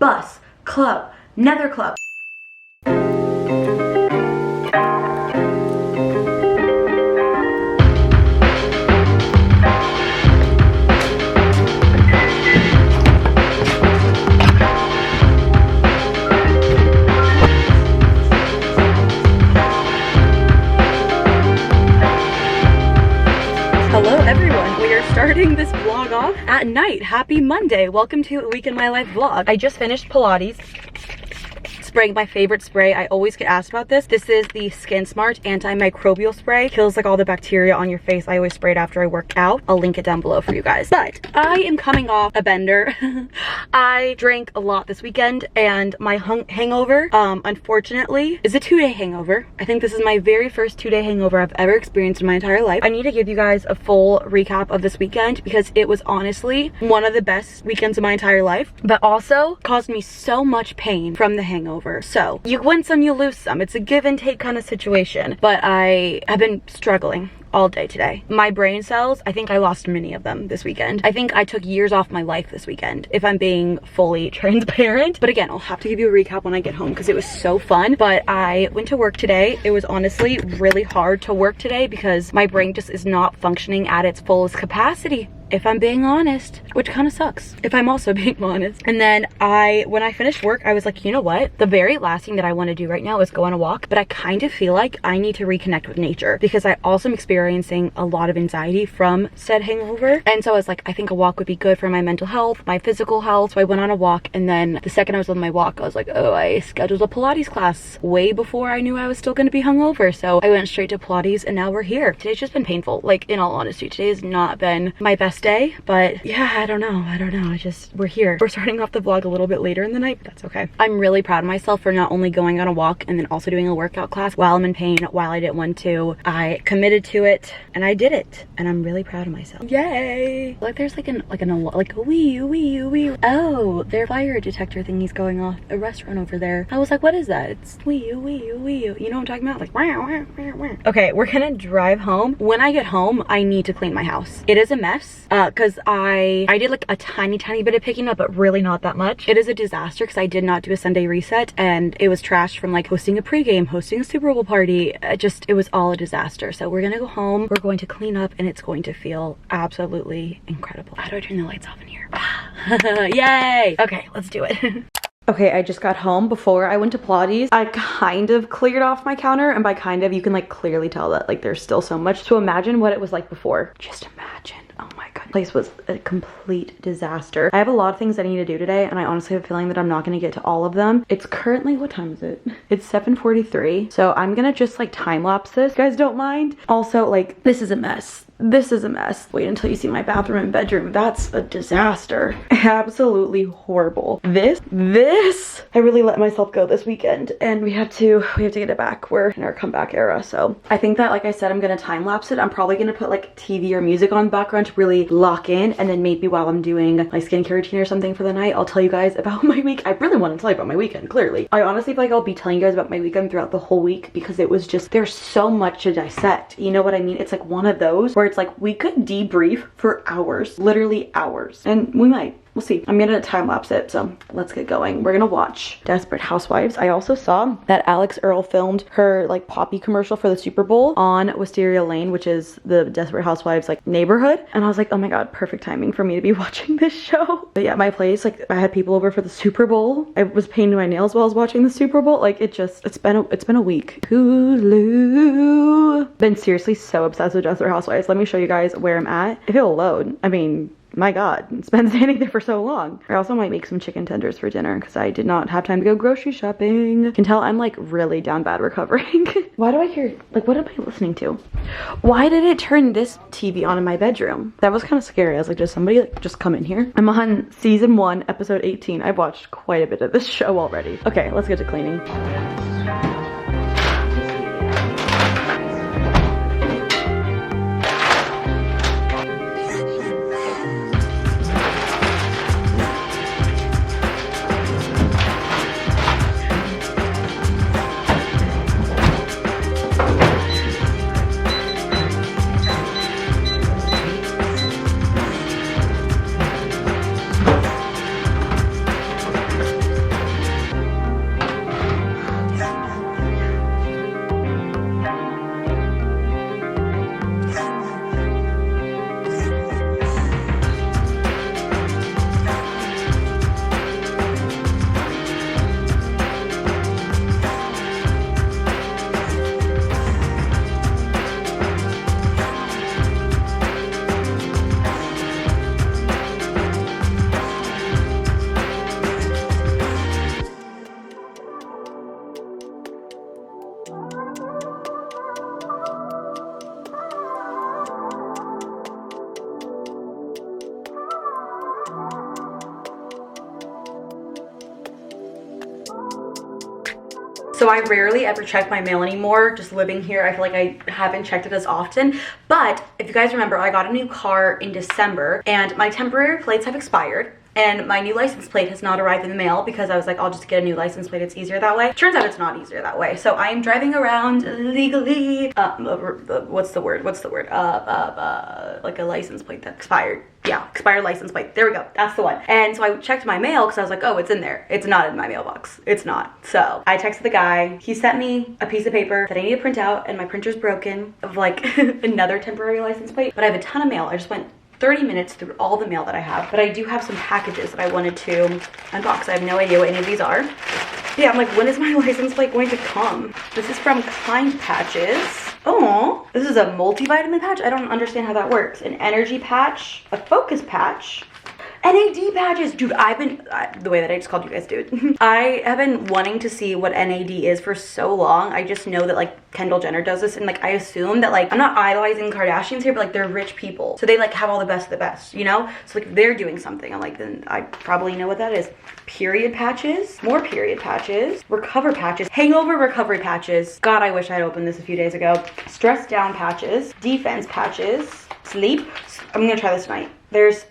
bus, club, nether club. Hello everyone, we are starting this vlog off at night. Happy Monday. Welcome to a week in my life vlog. I just finished Pilates. Spraying my favorite spray. I always get asked about this. This is the Skin Smart antimicrobial spray. Kills like all the bacteria on your face. I always spray it after I work out. I'll link it down below for you guys. But I am coming off a bender. I drank a lot this weekend and my hangover, unfortunately, is a 2-day hangover. I think this is my very first 2-day hangover I've ever experienced in my entire life. I need to give you guys a full recap of this weekend because it was honestly one of the best weekends of my entire life, but also caused me so much pain from the hangover. So you win some, you lose some. It's a give and take kind of situation, but I have been struggling all day today. My brain cells, I think I lost many of them this weekend. I think I took years off my life this weekend, if I'm being fully transparent. But again, I'll have to give you a recap when I get home because it was so fun. But I went to work today. It was honestly really hard to work today because my brain just is not functioning at its fullest capacity, if I'm being honest, which kind of sucks if I'm also being honest. And then when I finished work, I was like, you know what? The very last thing that I want to do right now is go on a walk, but I kind of feel like I need to reconnect with nature because I also am experiencing a lot of anxiety from said hangover. And so I was like, I think a walk would be good for my mental health, my physical health. So I went on a walk, and then the second I was on my walk, I was like, oh, I scheduled a Pilates class way before I knew I was still going to be hungover. So I went straight to Pilates and now we're here. Today's just been painful. Like, in all honesty, today has not been my best day, but yeah, I don't know. We're here. We're starting off the vlog a little bit later in the night, but that's okay. I'm really proud of myself for not only going on a walk and then also doing a workout class while I'm in pain, while I didn't want to. I committed to it and I did it, and I'm really proud of myself. Yay! Like there's like a wee. Oh, their fire detector thingy's going off a restaurant over there. I was like, what is that? It's wee. You know what I'm talking about? Like wah. Okay, we're gonna drive home. When I get home, I need to clean my house. It is a mess because I did like a tiny bit of picking up, but really not that much. It is a disaster because I did not do a Sunday reset, and it was trashed from like hosting a pregame, hosting a Super Bowl party. It was all a disaster. So we're gonna go home. We're going to clean up and it's going to feel absolutely incredible. How do I turn the lights off in here? Yay! Okay, let's do it. Okay, I just got home. Before I went to Pilates, I kind of cleared off my counter, and by kind of, you can like clearly tell that like there's still so much. So imagine what it was like before. Just imagine. Oh my god, the place was a complete disaster. I have a lot of things that I need to do today, and I honestly have a feeling that I'm not gonna get to all of them. It's currently, what time is it? It's 7:43, so I'm gonna just like time lapse this. You guys don't mind? Also, like, this is a mess. This is a mess. Wait until you see my bathroom and bedroom. That's a disaster. Absolutely horrible. This, I really let myself go this weekend, and we have to get it back. We're in our comeback era, so I think that, like I said, I'm gonna time lapse it. I'm probably gonna put like TV or music on the background to really lock in, and then maybe while I'm doing my skincare routine or something for the night, I'll tell you guys about my week. I really want to tell you about my weekend, clearly. I honestly feel like I'll be telling you guys about my weekend throughout the whole week because it was just, there's so much to dissect. You know what I mean? It's like one of those where it's like we could debrief for hours, literally hours, and we might. We'll see. I'm gonna time lapse it, so let's get going. We're gonna watch Desperate Housewives. I also saw that Alex Earl filmed her like Poppy commercial for the Super Bowl on Wisteria Lane, which is the Desperate Housewives like neighborhood, and I was like, oh my god, perfect timing for me to be watching this show. But yeah, my place, like, I had people over for the Super Bowl. I was painting my nails while I was watching the Super Bowl. Like, it's been a week. Hulu. Been seriously so obsessed with Desperate Housewives. Let me show you guys where I'm at. If it'll load. I mean, my god, it's been standing there for so long. I also might make some chicken tenders for dinner because I did not have time to go grocery shopping. You can tell I'm like really down bad recovering. Why do I hear, like, what am I listening to? Why did it turn this TV on in my bedroom? That was kind of scary. I was like, does somebody like just come in here? I'm on season 1, episode 18. I've watched quite a bit of this show already. Okay, let's get to cleaning. So I rarely ever check my mail anymore. Just living here, I feel like I haven't checked it as often. But if you guys remember, I got a new car in December and my temporary plates have expired. And my new license plate has not arrived in the mail because I was like, I'll just get a new license plate. It's easier that way. Turns out it's not easier that way. So I am driving around legally. What's the word? Like a license plate that expired. Yeah, expired license plate. There we go. That's the one. And so I checked my mail because I was like, oh, it's in there. It's not in my mailbox. It's not. So I texted the guy. He sent me a piece of paper that I need to print out, and my printer's broken of like another temporary license plate. But I have a ton of mail. I just went 30 minutes through all the mail that I have, but I do have some packages that I wanted to unbox. I have no idea what any of these are. Yeah, I'm like, when is my license plate going to come? This is from Kind Patches. Oh, this is a multivitamin patch. I don't understand how that works. An energy patch, a focus patch, NAD patches. Dude, the way that I just called you guys dude. I have been wanting to see what NAD is for so long. I just know that like Kendall Jenner does this, and like I assume that like, I'm not idolizing Kardashians here, but like they're rich people. So they like have all the best of the best, you know? So like they're doing something. I'm like, then I probably know what that is. Period patches, more period patches, recover patches, hangover recovery patches. God, I wish I had opened this a few days ago. Stress down patches, defense patches, sleep. I'm gonna try this tonight. There's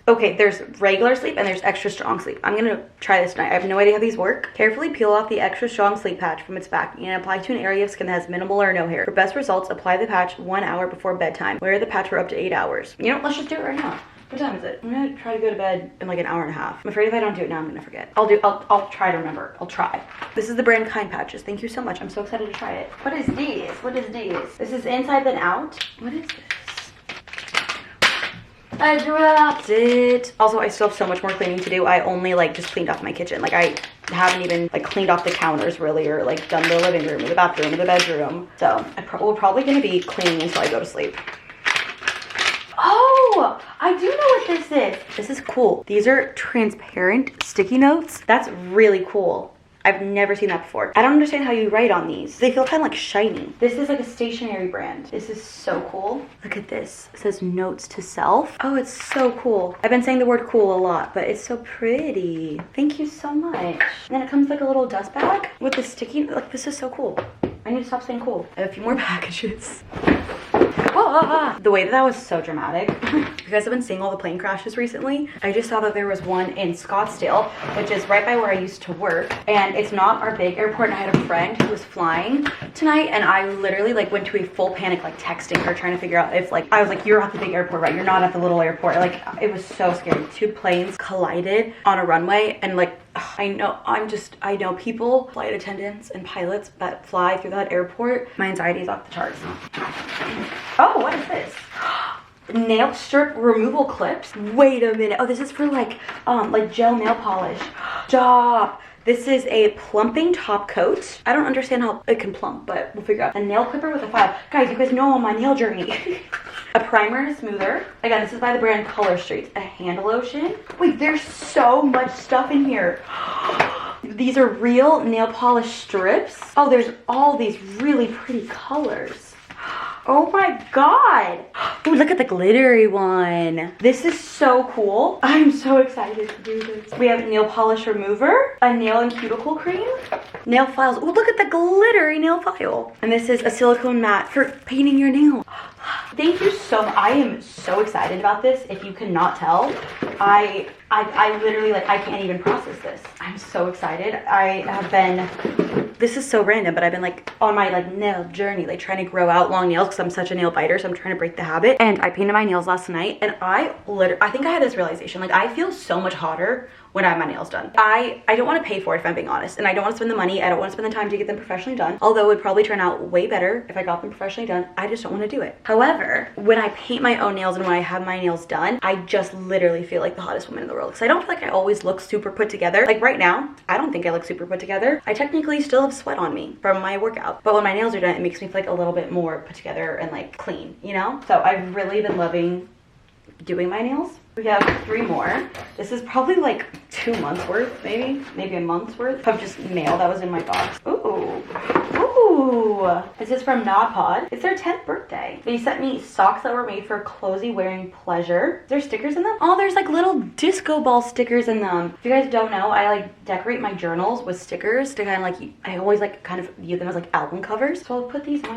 regular sleep and there's extra strong sleep. I'm gonna try this tonight. I have no idea how these work. Carefully peel off the extra strong sleep patch from its back and apply to an area of skin that has minimal or no hair. For best results, apply the patch 1 hour before bedtime. Wear the patch for up to 8 hours. You know, let's just do it right now. What time is it? I'm gonna try to go to bed in like an hour and a half. I'm afraid if I don't do it now, I'm gonna forget. I'll try to remember. I'll try. This is the brand Kind Patches. Thank you so much. I'm so excited to try it. What is this? What is this? This is inside then out. What is this? I dropped it. Also, I still have so much more cleaning to do. I only like just cleaned off my kitchen. Like I haven't even like cleaned off the counters really, or like done the living room or the bathroom or the bedroom. So we're probably gonna be cleaning until I go to sleep. Oh, I do know what this is. This is cool. These are transparent sticky notes. That's really cool. I've never seen that before. I don't understand how you write on these. They feel kind of like shiny. This is like a stationary brand. This is so cool. Look at this. It says notes to self. Oh, it's so cool. I've been saying the word cool a lot, but it's so pretty. Thank you so much. And then it comes like a little dust bag with the sticky, like this is so cool. I need to stop saying cool. I have a few more packages. The way that was so dramatic. You guys have been seeing all the plane crashes recently. I just saw that there was one in Scottsdale, which is right by where I used to work, and it's not our big airport. And I had a friend who was flying tonight, and I literally like went to a full panic, like texting her, trying to figure out if like, I was like, you're at the big airport, right? You're not at the little airport. Like it was so scary. 2 planes collided on a runway, and like I know people, flight attendants and pilots that fly through that airport. My anxiety is off the charts. Oh, what is this? Nail strip removal clips. Wait a minute. Oh, this is for like gel nail polish. Stop. This is a plumping top coat. I don't understand how it can plump, but we'll figure out. A nail clipper with a file. Guys, you guys know I'm on my nail journey. A primer and a smoother. Again, this is by the brand Color Street. A hand lotion. Wait, there's so much stuff in here. These are real nail polish strips. Oh, there's all these really pretty colors. Oh my god. Ooh, look at the glittery one. This is so cool. I'm so excited to do this. We have nail polish remover, a nail and cuticle cream, nail files. Ooh, look at the glittery nail file. And this is a silicone mat for painting your nail. Thank you so much. I am so excited about this. If you cannot tell, I literally like, I can't even process this. I'm so excited. I have been, this is so random, but I've been like on my like nail journey, like trying to grow out long nails because I'm such a nail biter. So I'm trying to break the habit. And I painted my nails last night, and I think I had this realization. Like I feel so much hotter when I have my nails done. I don't want to pay for it if I'm being honest, and I don't want to spend the money. I don't want to spend the time to get them professionally done, although it would probably turn out way better if I got them professionally done. I just don't want to do it. However, when I paint my own nails and when I have my nails done, I just literally feel like the hottest woman in the world, because I don't feel like I always look super put together. Like right now, I don't think I look super put together. I technically still have sweat on me from my workout, but when my nails are done, it makes me feel like a little bit more put together and like clean, you know? So I've really been loving doing my nails. We have 3 more. This is probably like 2 months worth, maybe a month's worth of just mail that was in my box. Ooh, Ooh, this is from NodPod. It's their 10th birthday. They sent me socks that were made for cozy wearing pleasure. There's stickers in them. Oh, there's like little disco ball stickers in them. If you guys don't know, I like decorate my journals with stickers to kind of like, I always like kind of view them as like album covers. So I'll put these in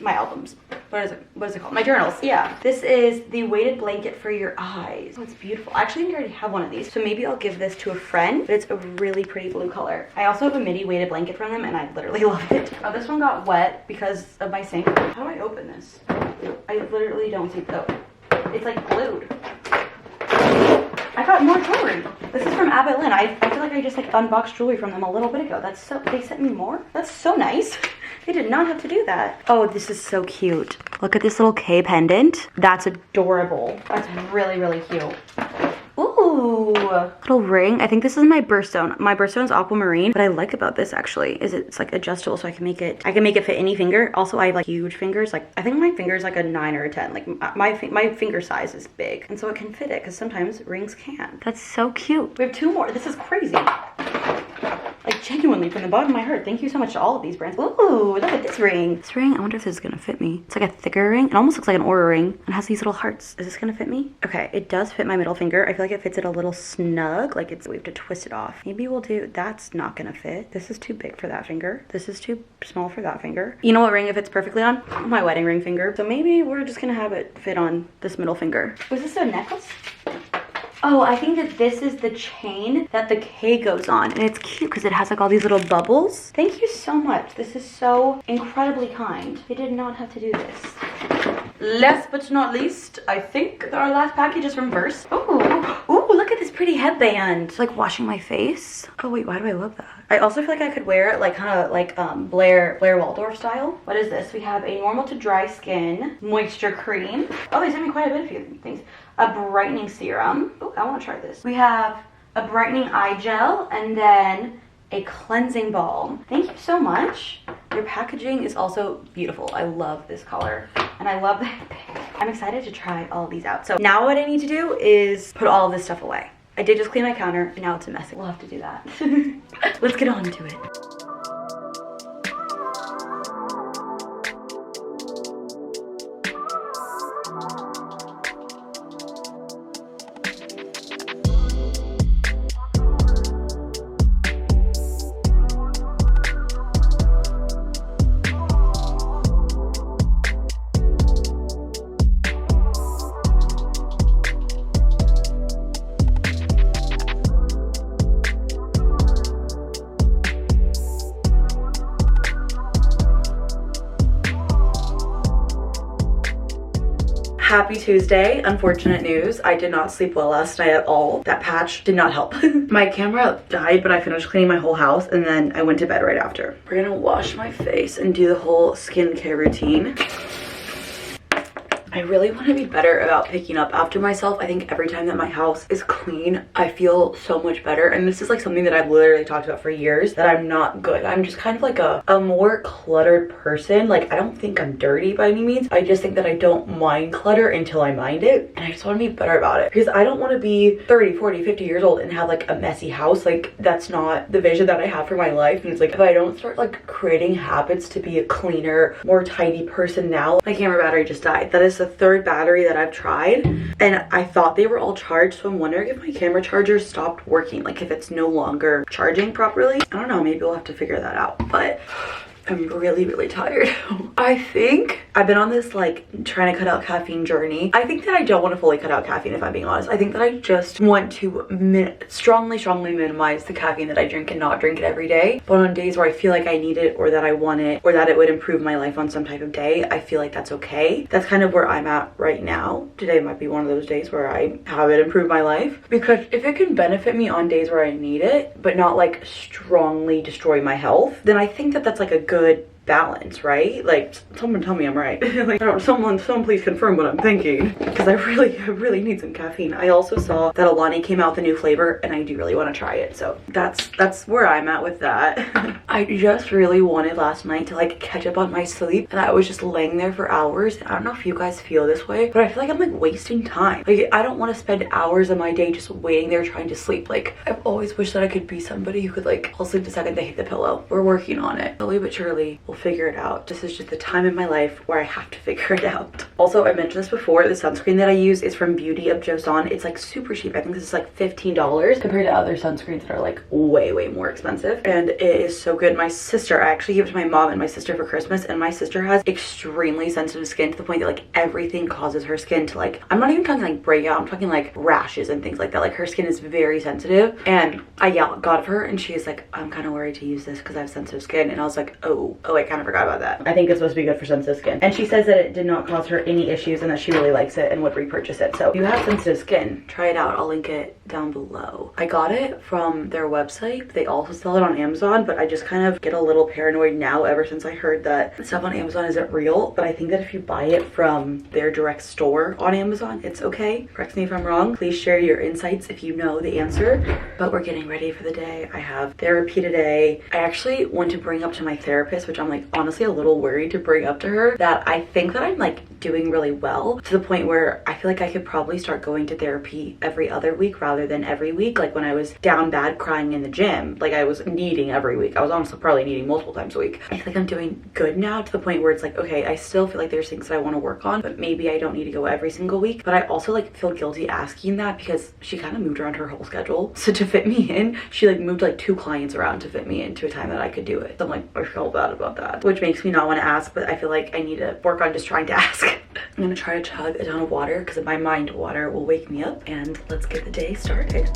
my albums. What is it called? My journals. Yeah. This is the weighted blanket for your eyes. Oh, it's beautiful. Actually, I think I already have one of these. So maybe I'll give this to a friend, but it's a really pretty blue color. I also have a midi weighted blanket from them and I literally love it. Oh, this one got wet because of my sink. How do I open this? I literally don't see, oh, it's like glued. I got more jewelry. This is from Abbott Lynn. I feel like I just like unboxed jewelry from them a little bit ago. They sent me more? That's so nice. They did not have to do that. Oh, this is so cute. Look at this little K pendant. That's adorable. That's really, really cute. Ooh, little ring. I think this is my birthstone. My birthstone is aquamarine. What I like about this actually is it's like adjustable, so I can make it fit any finger. Also, I have like huge fingers. Like I think my finger is like a 9 or a 10. Like my finger size is big, and so it can fit it because sometimes rings can't. That's so cute. We have 2 more. This is crazy. Like genuinely from the bottom of my heart, thank you so much to all of these brands. Ooh, look at this ring. This ring, I wonder if this is gonna fit me. It's like a thicker ring. It almost looks like an Aura ring and has these little hearts. Is this gonna fit me? Okay, it does fit my middle finger. I feel like it fits it a little snug. Like we have to twist it off. Maybe we'll do, that's not gonna fit. This is too big for that finger. This is too small for that finger. You know what ring it fits perfectly on? My wedding ring finger. So maybe we're just gonna have it fit on this middle finger. Was this a necklace? Oh, I think that this is the chain that the K goes on. And it's cute because it has like all these little bubbles. Thank you so much. This is so incredibly kind. They did not have to do this. Last but not least, I think our last package is from Verse. Ooh, look at this pretty headband. Like washing my face. Oh wait, why do I love that? I also feel like I could wear it like kind of like Blair Waldorf style. What is this? We have a normal to dry skin moisture cream. Oh, they sent me quite a bit of few things. A brightening serum. Oh, I want to try this. We have a brightening eye gel and then a cleansing balm. Thank you so much. Your packaging is also beautiful. I love this color and I love that. I'm excited to try all of these out. So now what I need to do is put all of this stuff away. I did just clean my counter and now it's a mess. We'll have to do that. Let's get on to it. Happy Tuesday. Unfortunate news. I did not sleep well last night at all. That patch did not help. My camera died, but I finished cleaning my whole house and then I went to bed right after. We're gonna wash my face and do the whole skincare routine. I really want to be better about picking up after myself. I think every time that my house is clean, I feel so much better. And this is like something that I've literally talked about for years, that I'm not good. I'm just kind of like a more cluttered person. Like I don't think I'm dirty by any means. I just think that I don't mind clutter until I mind it. And I just want to be better about it because I don't want to be 30, 40, 50 years old and have like a messy house. Like that's not the vision that I have for my life. And it's like if I don't start like creating habits to be a cleaner, more tidy person now. My camera battery just died. That is the 3rd battery that I've tried and I thought they were all charged, so I'm wondering if my camera charger stopped working, like if it's no longer charging properly. I don't know, maybe we'll have to figure that out, but I'm really, really tired. I think I've been on this like trying to cut out caffeine journey. I think that I don't want to fully cut out caffeine if I'm being honest. I think that I just want to strongly minimize the caffeine that I drink and not drink it every day. But on days where I feel like I need it or that I want it or that it would improve my life on some type of day, I feel like that's okay. That's kind of where I'm at right now. Today might be one of those days where I have it improve my life, because if it can benefit me on days where I need it but not like strongly destroy my health, then I think that that's like a good balance, right? Like, someone tell me I'm right. Like, I don't, someone please confirm what I'm thinking, because I really need some caffeine. I also saw that Alani came out with a new flavor, and I do really want to try it. So that's where I'm at with that. I just really wanted last night to like catch up on my sleep, and I was just laying there for hours. I don't know if you guys feel this way, but I feel like I'm like wasting time. Like, I don't want to spend hours of my day just waiting there trying to sleep. Like, I've always wished that I could be somebody who could like, I'll sleep the second they hit the pillow. We're working on it. Slowly but surely, we'll figure it out. This is just the time in my life where I have to figure it out. Also, I mentioned this before, the sunscreen that I use is from Beauty of Joseon. It's like super cheap. I think this is like $15 compared to other sunscreens that are like way more expensive. And it is so good. My sister, I actually gave it to my mom and my sister for Christmas, and my sister has extremely sensitive skin to the point that like everything causes her skin to like, I'm not even talking like breakout, I'm talking like rashes and things like that. Like, her skin is very sensitive, and I got of her, and she's like, I'm kind of worried to use this because I have sensitive skin. And I was like, oh, I kind of forgot about that. I think it's supposed to be good for sensitive skin. And she says that it did not cause her any issues and that she really likes it and would repurchase it. So if you have sensitive skin, try it out. I'll link it down below. I got it from their website. They also sell it on Amazon, but I just kind of get a little paranoid now ever since I heard that stuff on Amazon isn't real. But I think that if you buy it from their direct store on Amazon, it's okay. Correct me if I'm wrong. Please share your insights if you know the answer. But we're getting ready for the day. I have therapy today. I actually want to bring up to my therapist, which I'm like honestly a little worried to bring up to her, that I think that I'm like doing really well, to the point where I feel like I could probably start going to therapy every other week rather than every week. Like, when I was down bad crying in the gym, like I was needing every week. I was honestly probably needing multiple times a week. I feel like I'm doing good now, to the point where it's like, okay, I still feel like there's things that I want to work on, but maybe I don't need to go every single week. But I also like feel guilty asking that, because she kind of moved around her whole schedule. So to fit me in, she like moved like 2 clients around to fit me into a time that I could do it. So I'm like, I feel bad about that, which makes me not want to ask, but I feel like I need to work on just trying to ask. I'm gonna try to chug a ton of water, because in my mind water will wake me up, and let's get the day started.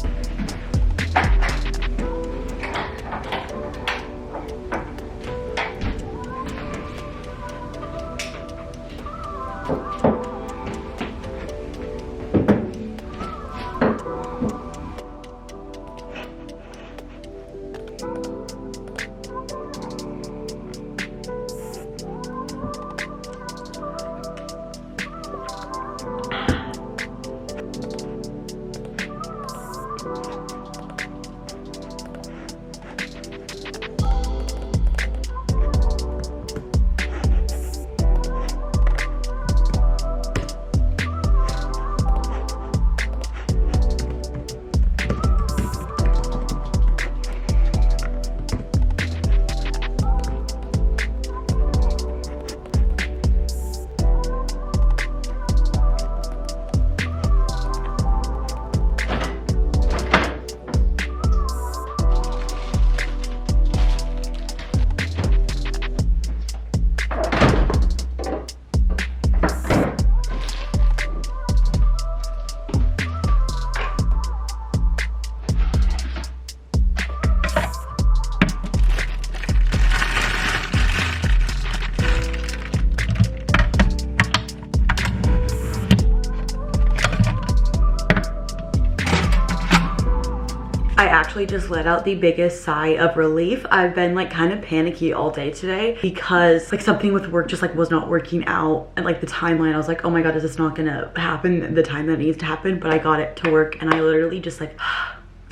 I actually just let out the biggest sigh of relief. I've been like kind of panicky all day today, because like something with work just like was not working out, and like the timeline, I was like, oh my god, is this not gonna happen the time that it needs to happen? But I got it to work, and I literally just like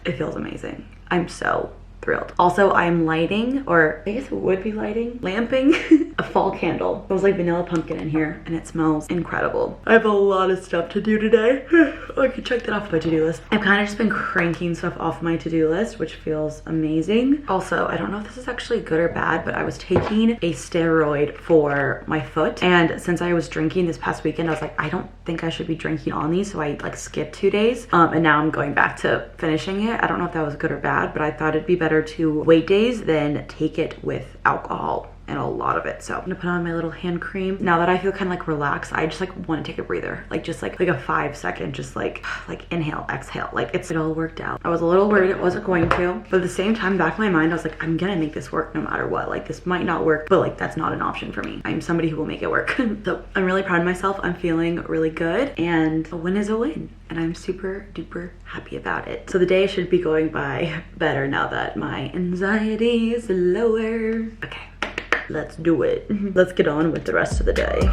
it feels amazing. I'm so thrilled. Also, I'm lighting, or I guess it would be lighting, lamping a fall candle. It was like vanilla pumpkin in here, and it smells incredible. I have a lot of stuff to do today. I could check that off my to-do list. I've kind of just been cranking stuff off my to-do list, which feels amazing. Also, I don't know if this is actually good or bad, but I was taking a steroid for my foot, and since I was drinking this past weekend, I was like, I don't think I should be drinking on these, so I like skipped 2 days, and now I'm going back to finishing it. I don't know if that was good or bad, but I thought it'd be better to wait days than take it with alcohol, and a lot of it. So I'm gonna put on my little hand cream. Now that I feel kind of like relaxed, I just like want to take a breather, like just like a 5-second, just like inhale, exhale. Like it all worked out. I was a little worried it wasn't going to, but at the same time, back in my mind, I was like, I'm gonna make this work no matter what. Like this might not work, but like that's not an option for me. I'm somebody who will make it work. So I'm really proud of myself. I'm feeling really good, and a win is a win, and I'm super duper happy about it. So the day should be going by better now that my anxiety is lower. Okay. let's do it. Let's get on with the rest of the day.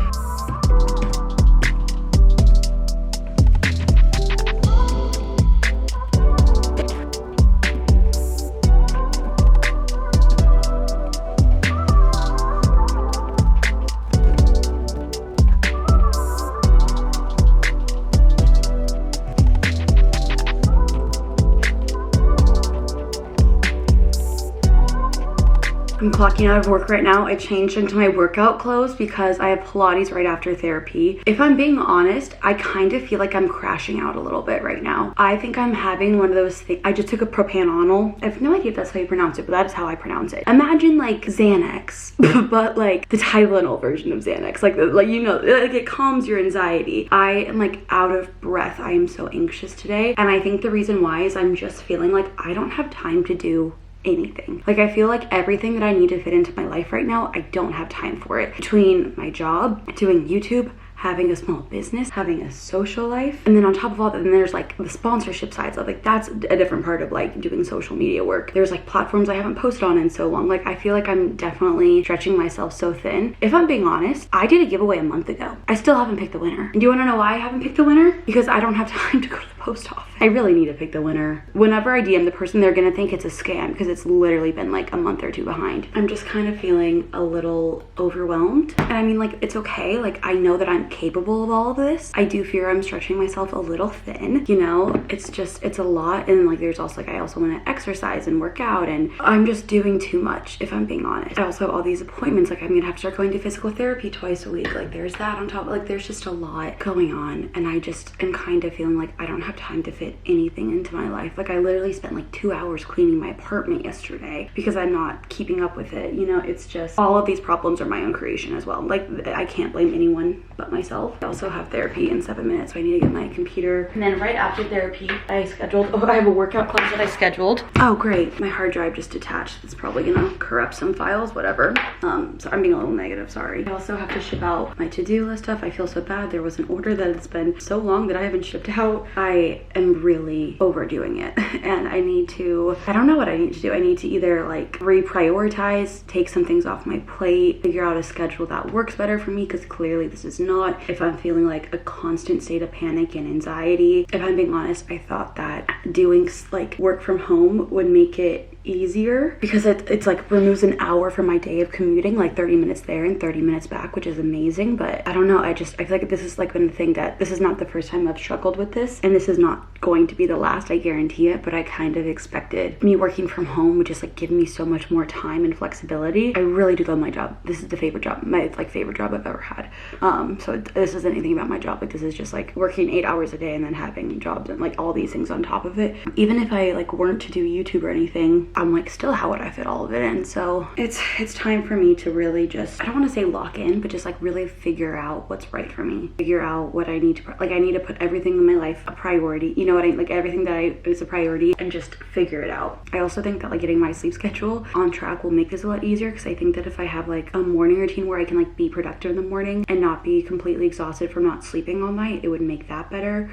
I'm clocking out of work right now. I changed into my workout clothes because I have Pilates right after therapy. If I'm being honest, I kind of feel like I'm crashing out a little bit right now. I think I'm having one of those things. I just took a propanol. I have no idea if that's how you pronounce it, but that is how I pronounce it. Imagine like Xanax, but like the Tylenol version of Xanax. Like you know, like it calms your anxiety. I am like out of breath. I am so anxious today. And I think the reason why is I'm just feeling like I don't have time to do anything. Like I feel like everything that I need to fit into my life right now, I don't have time for it. Between my job, doing YouTube, having a small business, having a social life, and then on top of all that, then there's like the sponsorship sides of like that's a different part of like doing social media work. There's like platforms I haven't posted on in so long. Like I feel like I'm definitely stretching myself so thin. If I'm being honest, I did a giveaway a month ago. I still haven't picked the winner. And do you want to know why I haven't picked the winner? Because I don't have time to go to the post office. I really need to pick the winner. Whenever I DM the person, they're gonna think it's a scam because it's literally been like a month or two behind. I'm just kind of feeling a little overwhelmed. And I mean, like, it's okay. Like, I know that I'm capable of all of this. I do fear I'm stretching myself a little thin, you know? It's a lot. And like, there's also like, I also want to exercise and work out, and I'm just doing too much, if I'm being honest. I also have all these appointments. Like, I'm gonna have to start going to physical therapy twice a week. Like, there's that on top. Like, there's just a lot going on. And I just am kind of feeling like I don't have time to fit anything into my life. Like, I literally spent like 2 hours cleaning my apartment yesterday because I'm not keeping up with it. You know, it's just all of these problems are my own creation as well. Like, I can't blame anyone but myself. I also have therapy in 7 minutes, so I need to get my computer. And then right after therapy, I have a workout class that I scheduled. Oh, great. My hard drive just detached. It's probably gonna corrupt some files, whatever. So I'm being a little negative, sorry. I also have to ship out my to-do list stuff. I feel so bad. There was an order that it's been so long that I haven't shipped out. I am really overdoing it. And I don't know what I need to do. I need to either like reprioritize, take some things off my plate, figure out a schedule that works better for me, because clearly this is not. If I'm feeling like a constant state of panic and anxiety, if I'm being honest, I thought that doing like work from home would make it easier, because it's like removes an hour from my day of commuting, like 30 minutes there and 30 minutes back, which is amazing. But I don't know, I feel like this is like been the thing that this is not the first time I've struggled with this, and this is not going to be the last, I guarantee it. But I kind of expected me working from home would just like give me so much more time and flexibility. I really do love my job. This is the favorite job, my like favorite job I've ever had. So this isn't anything about my job. Like, this is just like working 8 hours a day and then having jobs and like all these things on top of it. Even if I like weren't to do YouTube or anything, I'm like, still, how would I fit all of it in? So it's time for me to really just, I don't want to say lock in, but just like really figure out what's right for me. Figure out what I need to, like, I need to put everything in my life a priority. You know what I mean? Like, everything that is a priority, and just figure it out. I also think that like getting my sleep schedule on track will make this a lot easier, because I think that if I have like a morning routine where I can like be productive in the morning and not be completely exhausted from not sleeping all night, it would make that better.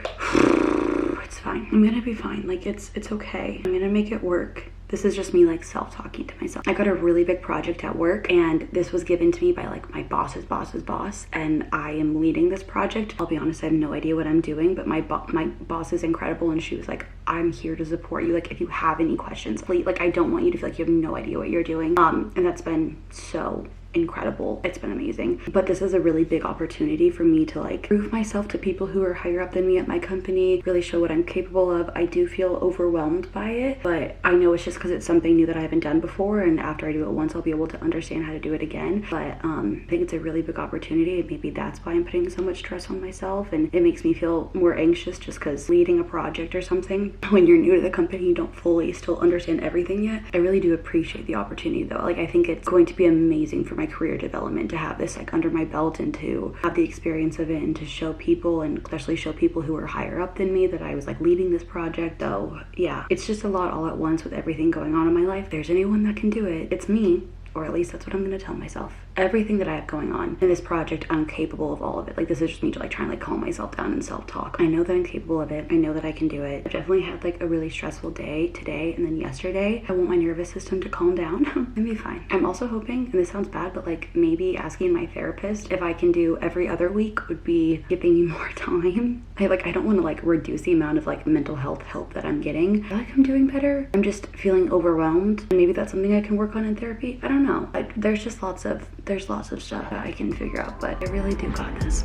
It's fine. I'm gonna be fine. Like, it's okay. I'm gonna make it work. This is just me like self-talking to myself. I got a really big project at work, and this was given to me by like my boss's boss, and I am leading this project. I'll be honest, I have no idea what I'm doing, but my boss is incredible, and she was like, I'm here to support you. Like, if you have any questions, please, like, I don't want you to feel like you have no idea what you're doing. And that's been so incredible. It's been amazing. But this is a really big opportunity for me to like prove myself to people who are higher up than me at my company, really show what I'm capable of. I do feel overwhelmed by it, but I know it's just because it's something new that I haven't done before, and after I do it once, I'll be able to understand how to do it again. But I think it's a really big opportunity, and maybe that's why I'm putting so much stress on myself, and it makes me feel more anxious, just because leading a project or something, when you're new to the company, you don't fully still understand everything yet. I really do appreciate the opportunity though. Like, I think it's going to be amazing for my career development to have this like under my belt, and to have the experience of it, and to show people, and especially show people who are higher up than me, that I was like leading this project. So yeah, it's just a lot all at once with everything going on in my life. If there's anyone that can do it, it's me. or at least that's what I'm gonna tell myself. Everything that I have going on in this project, I'm capable of all of it. Like, this is just me like trying to like calm myself down and self-talk. I know that I'm capable of it. I know that I can do it. I've definitely had like a really stressful day today and then yesterday. I want my nervous system to calm down and be fine. I'm also hoping, and this sounds bad, but like maybe asking my therapist if I can do every other week would be giving me more time. I don't want to like reduce the amount of like mental health help that I'm getting. I feel like I'm doing better. I'm just feeling overwhelmed, and maybe that's something I can work on in therapy. I don't know. There's lots of stuff that I can figure out, but I really do got this.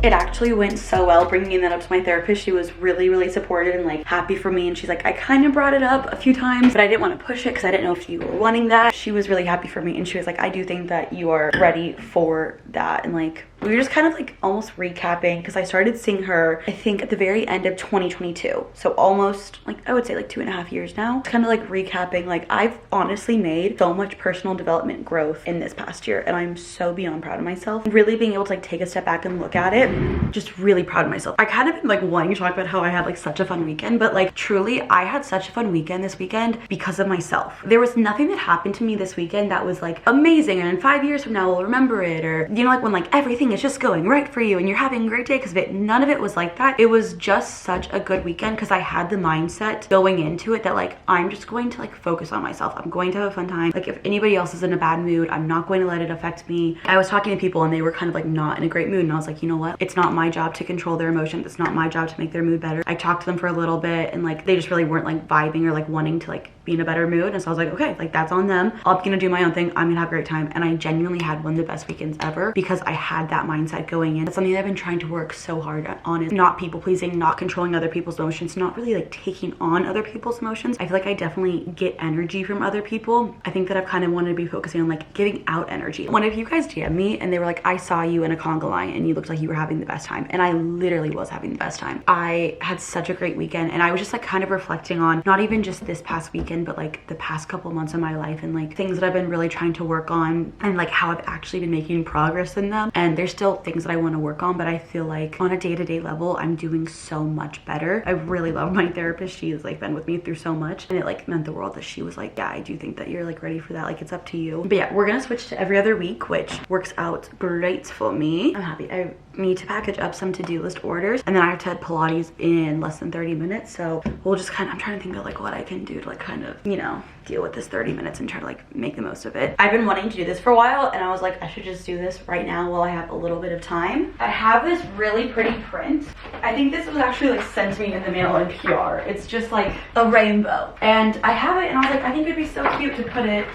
It actually went so well bringing that up to my therapist. She was really, really supportive and like happy for me. And she's like, I kind of brought it up a few times, but I didn't want to push it because I didn't know if you were wanting that. She was really happy for me. And she was like, I do think that you are ready for that. And like, we were just kind of like almost recapping because I started seeing her, I think at the very end of 2022. So almost like, I would say like 2.5 years now. Kind of like recapping, like I've honestly made so much personal development growth in this past year. And I'm so beyond proud of myself. Really being able to like take a step back and look at it. Just really proud of myself. I kind of been like wanting to talk about how I had like such a fun weekend, but like truly I had such a fun weekend this weekend because of myself. There was nothing that happened to me this weekend that was like amazing and in 5 years from now we'll remember it, or you know, like when like everything is just going right for you and you're having a great day because of it. None of it was like that. It was just such a good weekend because I had the mindset going into it that like I'm just going to like focus on myself. I'm going to have a fun time. Like if anybody else is in a bad mood, I'm not going to let it affect me. I was talking to people and they were kind of like not in a great mood, and I was like, you know what? It's not my job to control their emotions. It's not my job to make their mood better. I talked to them for a little bit and like they just really weren't like vibing or like wanting to like be in a better mood. And so I was like, okay, like that's on them. I'm gonna do my own thing. I'm gonna have a great time. And I genuinely had one of the best weekends ever because I had that mindset going in. That's something that I've been trying to work so hard on, is not people pleasing, not controlling other people's emotions, not really like taking on other people's emotions. I feel like I definitely get energy from other people. I think that I've kind of wanted to be focusing on like giving out energy. One of you guys DM'd me and they were like, I saw you in a conga line and you looked like you were having the best time. And I literally was having the best time. I had such a great weekend, and I was just like kind of reflecting on not even just this past weekend, but like the past couple months of my life and like things that I've been really trying to work on and like how I've actually been making progress in them. And there's still things that I want to work on, but I feel like on a day-to-day level I'm doing so much better. I really love my therapist. She has like been with me through so much, and it like meant the world that she was like, yeah, I do think that you're like ready for that. Like it's up to you. But yeah, we're gonna switch to every other week, which works out great for me. I'm happy. I need to package up some to-do list orders, and then I have to head Pilates in less than 30 minutes. So we'll just kind of, I'm trying to think of like what I can do to like kind of, you know, deal with this 30 minutes and try to like make the most of it. I've been wanting to do this for a while, and I was like, I should just do this right now while I have a little bit of time. I have this really pretty print. I think this was actually like sent to me in the mail in PR. It's just like a rainbow, and I have it, and I was like, I think it'd be so cute to put it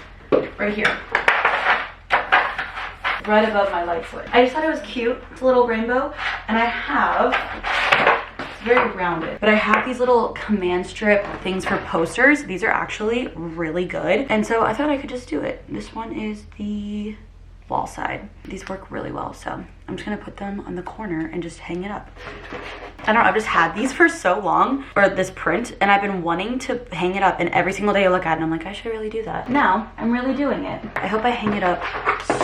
right here, right above my light switch. I just thought it was cute. It's a little rainbow, and I have, it's very rounded, but I have these little command strip things for posters. These are actually really good, and so I thought I could just do it. This one is the wall side. These work really well, so I'm just gonna put them on the corner and just hang it up. I don't know, I've just had these for so long, or this print, and I've been wanting to hang it up, and every single day I look at it and I'm like, I should really do that. Now, I'm really doing it. I hope I hang it up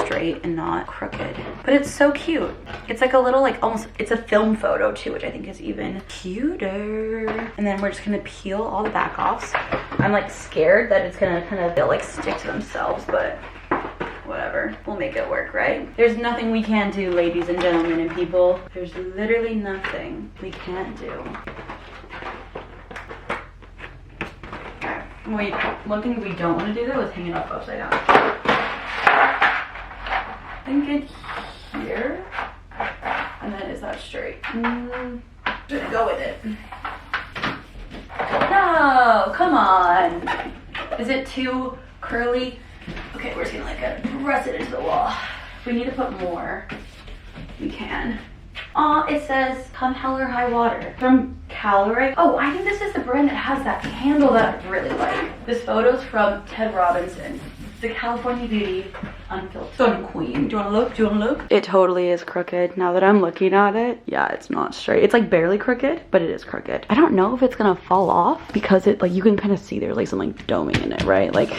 straight and not crooked. But it's so cute. It's like a little, like almost, it's a film photo too, which I think is even cuter. And then we're just gonna peel all the back offs. I'm like scared that it's gonna kind of, they'll like stick to themselves, but whatever, we'll make it work, right? There's nothing we can't do, ladies and gentlemen and people. There's literally nothing we can't do. Okay, wait, one thing we don't want to do though is hang it up upside down. I think it's here, and then is that straight? Just go with it. No, come on. Is it too curly? Okay, we're just gonna like press it into the wall. If we need to put more, we can. It says come hell or high water from Calorie. Oh, I think this is the brand that has that candle that I really like. This photo's from Ted Robinson. It's the California Beauty unfiltered. Sun Queen. Do you wanna look? Do you wanna look? It totally is crooked now that I'm looking at it. Yeah, it's not straight. It's like barely crooked, but it is crooked. I don't know if it's gonna fall off because it, like, you can kind of see there's like some like doming in it, right? Like,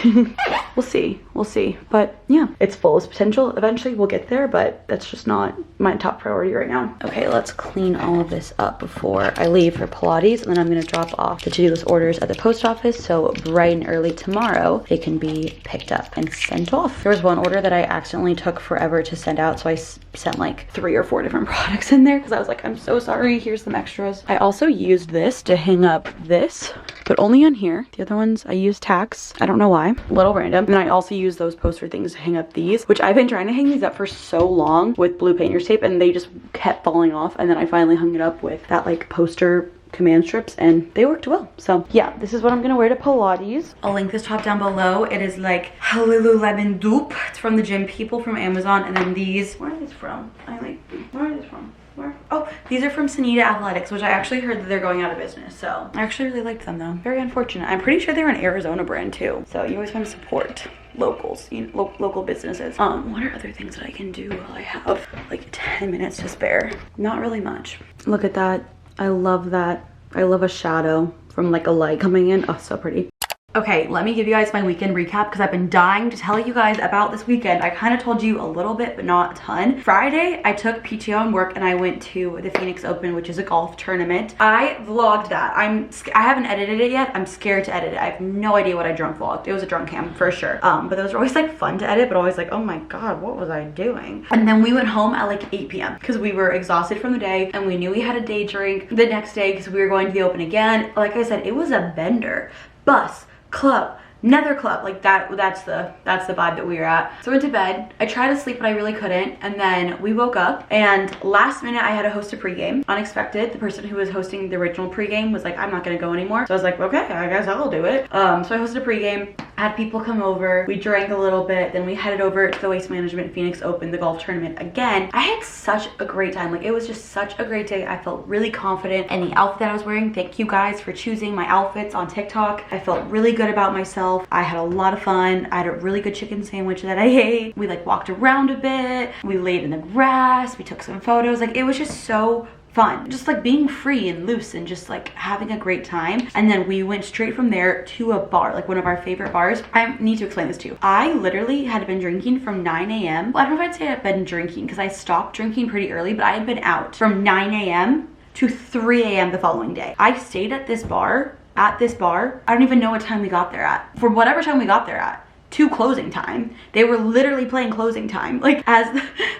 we'll see. We'll see. But yeah, it's full of potential. Eventually we'll get there, but that's just not my top priority right now. Okay, let's clean all of this up before I leave for Pilates, and then I'm gonna drop off the to-do list orders at the post office, so bright and early tomorrow they can be picked up and sent off. There was one order that I accidentally took forever to send out, so I sent like 3 or 4 different products in there because I was like, I'm so sorry, here's some extras. I also used this to hang up this, but only on here. The other ones I used tacks. I don't know why, a little random. And then I also use those poster things to hang up these, which I've been trying to hang these up for so long with blue painter's tape, and they just kept falling off. And then I finally hung it up with that like poster command strips, and they worked well. So yeah, this is what I'm gonna wear to Pilates. I'll link this top down below. It is like Lululemon dupe. It's from the Gym People from Amazon. And then these, where are these from? Where are these from? Where? Oh, these are from Sanita Athletics, which I actually heard that they're going out of business. So I actually really liked them though. Very unfortunate. I'm pretty sure they're an Arizona brand too. So you always want to support locals, you know, local businesses. What are other things that I can do while I have like 10 minutes to spare? Not really much. Look at that. I love that. I love a shadow from like a light coming in. Oh, so pretty. Okay, let me give you guys my weekend recap because I've been dying to tell you guys about this weekend. I kind of told you a little bit, but not a ton. Friday, I took PTO and work and I went to the Phoenix Open, which is a golf tournament. I vlogged that. I haven't edited it yet. I'm scared to edit it. I have no idea what I drunk vlogged. It was a drunk cam for sure. But those are always like fun to edit, but always like, oh my God, what was I doing? And then we went home at like 8 p.m. because we were exhausted from the day and we knew we had a day drink the next day because we were going to the Open again. Like I said, it was a bender. Bus, club, another club, like that's the vibe that we were at. So I went to bed. I tried to sleep, but I really couldn't. And then we woke up and last minute I had to host a pregame. Unexpected. The person who was hosting the original pregame was like, I'm not gonna go anymore. So I was like, okay, I guess I'll do it. So I hosted a pregame, had people come over, we drank a little bit, then we headed over to the Waste Management Phoenix Open, the golf tournament again. I had such a great time. Like, it was just such a great day. I felt really confident in the outfit that I was wearing. Thank you guys for choosing my outfits on TikTok. I felt really good about myself. I had a lot of fun. I had a really good chicken sandwich that I ate. We like walked around a bit. We laid in the grass. We took some photos. Like, it was just so fun. Just like being free and loose and just like having a great time. And then we went straight from there to a bar, like one of our favorite bars. I need to explain this to you. I literally had been drinking from 9 a.m. Well, I don't know if I'd say I'd been drinking because I stopped drinking pretty early, but I had been out from 9 a.m. to 3 a.m. the following day. I stayed at this bar. I don't even know what time we got there at. For whatever time we got there at, to closing time. They were literally playing closing time, like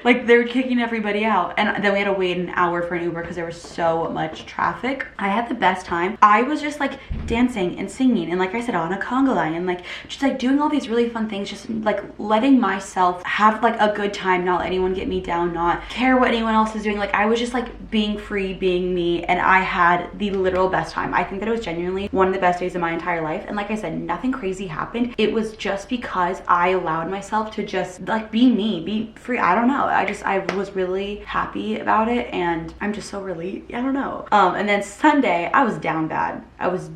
like they were kicking everybody out. And then we had to wait an hour for an Uber because there was so much traffic. I had the best time. I was just like dancing and singing and, like I said, on a conga line and like just like doing all these really fun things, just like letting myself have like a good time, not let anyone get me down, not care what anyone else is doing. Like, I was just like being free, being me, and I had the literal best time. I think that it was genuinely one of the best days of my entire life. And like I said, nothing crazy happened. It was just because I allowed myself to just like be me, be free. I don't know. I was really happy about it, and I'm just so relieved. I don't know. And then Sunday, I was down bad. I was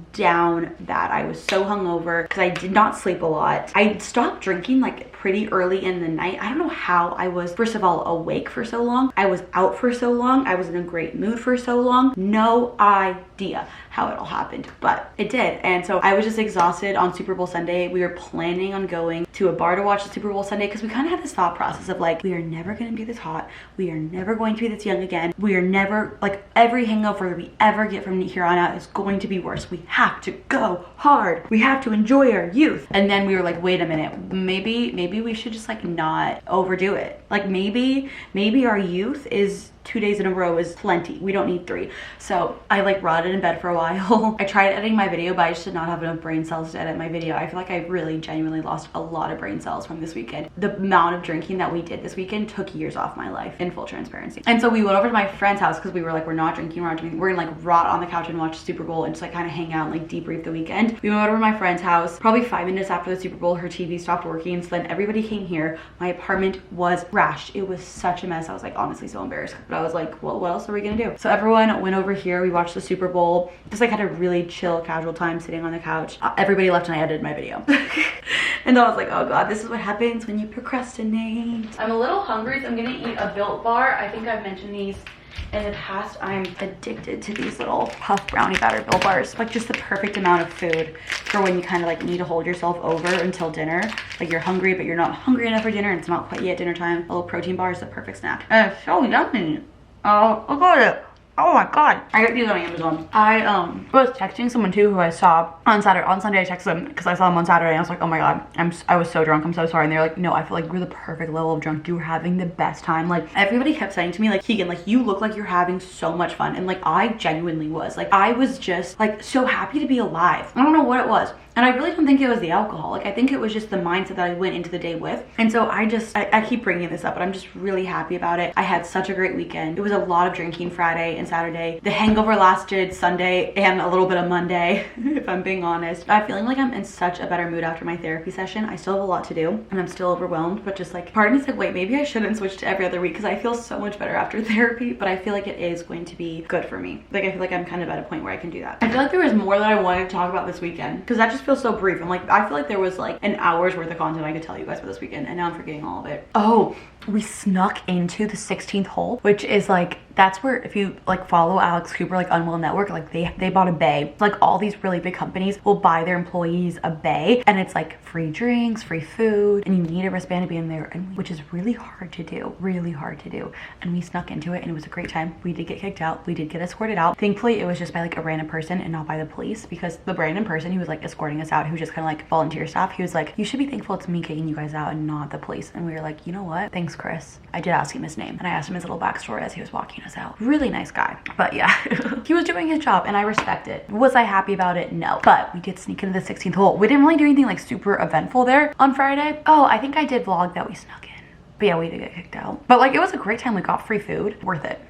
so hungover because I did not sleep a lot. I stopped drinking like pretty early in the night. I don't know how I was, first of all, awake for so long. I was out for so long. I was in a great mood for so long. No idea how it all happened, but it did. And so I was just exhausted on Super Bowl Sunday. We were planning on going to a bar to watch the Super Bowl Sunday because we kind of had this thought process of like, we are never going to be this hot. We are never going to be this young again. We are never, like, every hangover we ever get from here on out is going to be worse. We have to go hard. We have to enjoy our youth. And then we were like, wait a minute, maybe we should just like not overdo it. Like maybe our youth is 2 days in a row is plenty. We don't need 3. So I like rotted in bed for a while. I tried editing my video, but I just did not have enough brain cells to edit my video. I feel like I really genuinely lost a lot of brain cells from this weekend. The amount of drinking that we did this weekend took years off my life, in full transparency. And so we went over to my friend's house because we were like, we're not drinking. We're gonna like rot on the couch and watch the Super Bowl and just like kind of hang out and like debrief the weekend. We went over to my friend's house. Probably 5 minutes after the Super Bowl, her TV stopped working. So then everybody came here. My apartment was trashed. It was such a mess. I was like honestly so embarrassed. But I was like, well, what else are we gonna do? So everyone went over here. We watched the Super Bowl. Just like had a really chill, casual time sitting on the couch. Everybody left and I edited my video. And I was like, oh God, this is what happens when you procrastinate. I'm a little hungry, so I'm gonna eat a Built Bar. I think I've mentioned these in the past. I'm addicted to these little puff brownie batter Built Bars. Like just the perfect amount of food for when you kind of like need to hold yourself over until dinner. Like you're hungry, but you're not hungry enough for dinner and it's not quite yet dinner time. A little protein bar is the perfect snack. And it's so yummy. Oh, I got it. Oh my God. I got these on Amazon. I was texting someone too who I saw on Sunday I texted them because I saw them on Saturday and I was like, oh my God, I was so drunk, I'm so sorry. And they're like, no, I feel like we're the perfect level of drunk. You were having the best time. Like everybody kept saying to me like, Keegan, like you look like you're having so much fun. And like I genuinely was. Like I was just like so happy to be alive. I don't know what it was. And I really don't think it was the alcohol. Like I think it was just the mindset that I went into the day with. And so I keep bringing this up, but I'm just really happy about it. I had such a great weekend. It was a lot of drinking Friday and Saturday. The hangover lasted Sunday and a little bit of Monday, if I'm being honest. I'm feeling like I'm in such a better mood after my therapy session. I still have a lot to do and I'm still overwhelmed, but just like part of me is like, wait, maybe I shouldn't switch to every other week because I feel so much better after therapy, but I feel like it is going to be good for me. Like I feel like I'm kind of at a point where I can do that. I feel like there was more that I wanted to talk about this weekend because that just feels so brief. I'm like, I feel like there was like an hour's worth of content I could tell you guys for this weekend and now I'm forgetting all of it. Oh, we snuck into the 16th hole, which is like, that's where if you like follow Alex Cooper, like Unwell Network, like they bought a bay. Like all these really big companies will buy their employees a bay and it's like free drinks, free food, and you need a wristband to be in there, and which is really hard to do. And we snuck into it and it was a great time. We did get kicked out. We did get escorted out. Thankfully, it was just by like a random person and not by the police, because the random person who was like escorting us out, who was just kind of like volunteer staff, he was like, you should be thankful it's me kicking you guys out and not the police. And we were like, you know what? Thanks, Chris. I did ask him his name and I asked him his little backstory as he was walking us out. Really nice guy. But yeah, he was doing his job and I respect it. Was I happy about it? No. But we did sneak into the 16th hole. We didn't really do anything like super eventful there on Friday. Oh, I think I did vlog that we snuck in. But yeah, we did get kicked out. But like it was a great time. We got free food. Worth it.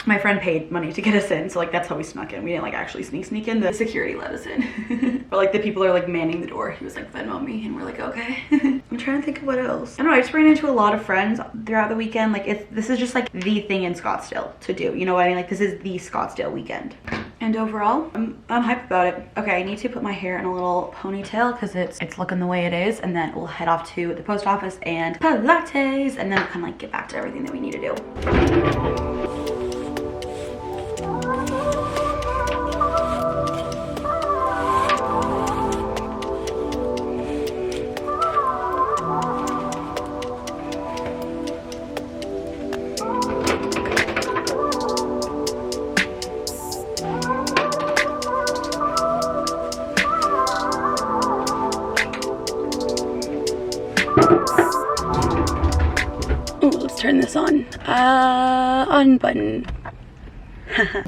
My friend paid money to get us in, so like that's how we snuck in. We didn't like actually sneak in. The security let us in. But like the people are like manning the door. He was like, Venmo me, and we're like, okay. I'm trying to think of what else. I don't know, I just ran into a lot of friends throughout the weekend. Like this is just like the thing in Scottsdale to do, you know what I mean? Like this is the Scottsdale weekend. And overall, I'm hyped about it. Okay, I need to put my hair in a little ponytail because it's looking the way it is, and then we'll head off to the post office and Pilates, and then we'll kind of like get back to everything that we need to do. Ooh, let's turn this on. Unbutton.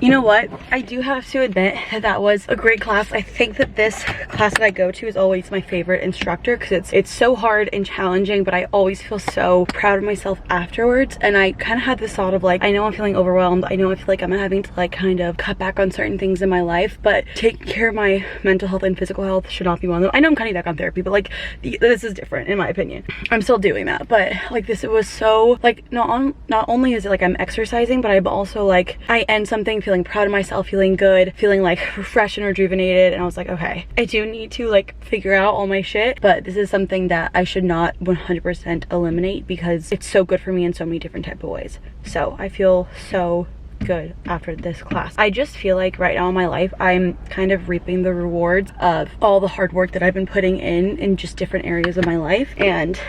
You know what? I do have to admit that that was a great class. I think that this class that I go to is always my favorite instructor because it's so hard and challenging, but I always feel so proud of myself afterwards. And I kind of had this thought of like, I know I'm feeling overwhelmed. I know I feel like I'm having to like kind of cut back on certain things in my life, but taking care of my mental health and physical health should not be one of them. I know I'm cutting back on therapy, but like this is different in my opinion. I'm still doing that, but like this, it was so like, not only is it like I'm exercising, but I'm also like, I end something feeling proud of myself, feeling good, feeling like refreshed and rejuvenated. And I was like, okay, I do need to like figure out all my shit, but this is something that I should not 100% eliminate because it's so good for me in so many different type of ways. So I feel so good after this class. I just feel like right now in my life I'm kind of reaping the rewards of all the hard work that I've been putting in just different areas of my life, and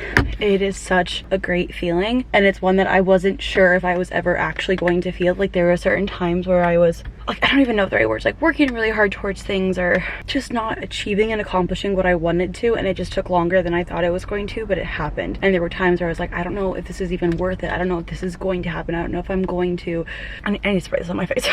it is such a great feeling, and it's one that I wasn't sure if I was ever actually going to feel. Like there were certain times where I was like, I don't even know the right words, like working really hard towards things or just not achieving and accomplishing what I wanted to, and it just took longer than I thought it was going to, but it happened. And there were times where I was like, I don't know if this is even worth it. I don't know if this is going to happen. I don't know if I'm going to. I need to spray this on my face.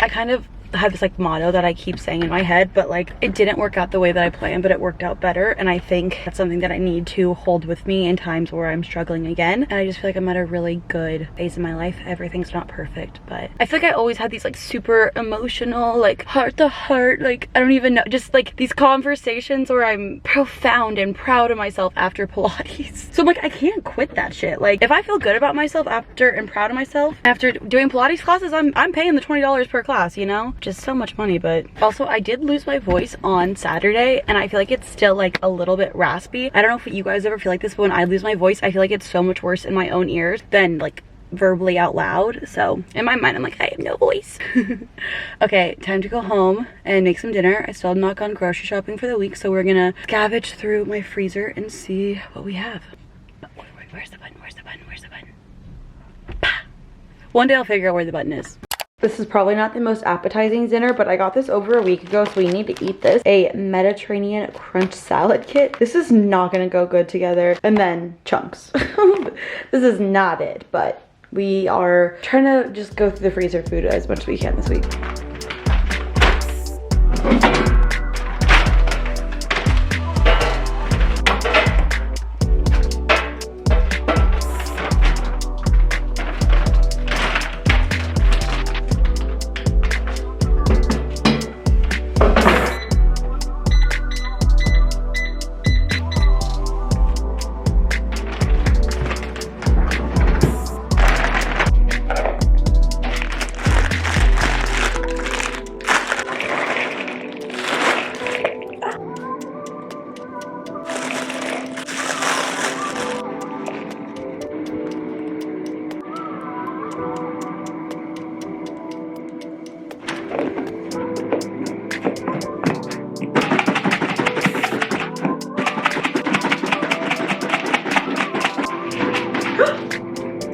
I kind of have this like motto that I keep saying in my head, but like it didn't work out the way that I planned, but it worked out better. And I think that's something that I need to hold with me in times where I'm struggling again. And I just feel like I'm at a really good phase in my life. Everything's not perfect, but I feel like I always had these like super emotional, like heart to heart, like I don't even know, just like these conversations where I'm profound and proud of myself after Pilates. So I'm like, I can't quit that shit. Like if I feel good about myself after and proud of myself after doing Pilates classes, I'm paying the $20 per class, you know? Just so much money. But also I did lose my voice on Saturday and I feel like it's still like a little bit raspy. I don't know if you guys ever feel like this, but when I lose my voice, I feel like it's so much worse in my own ears than like verbally out loud. So in my mind I'm like, I have no voice. Okay, time to go home and make some dinner. I still have not gone grocery shopping for the week, so we're gonna scavenge through my freezer and see what we have. Where's the button? Where's the button? Where's the button? Pah. One day I'll figure out where the button is. This is probably not the most appetizing dinner, but I got this over a week ago, so we need to eat this. A Mediterranean crunch salad kit. This is not gonna go good together. And then chunks. This is not it, but we are trying to just go through the freezer food as much as we can this week.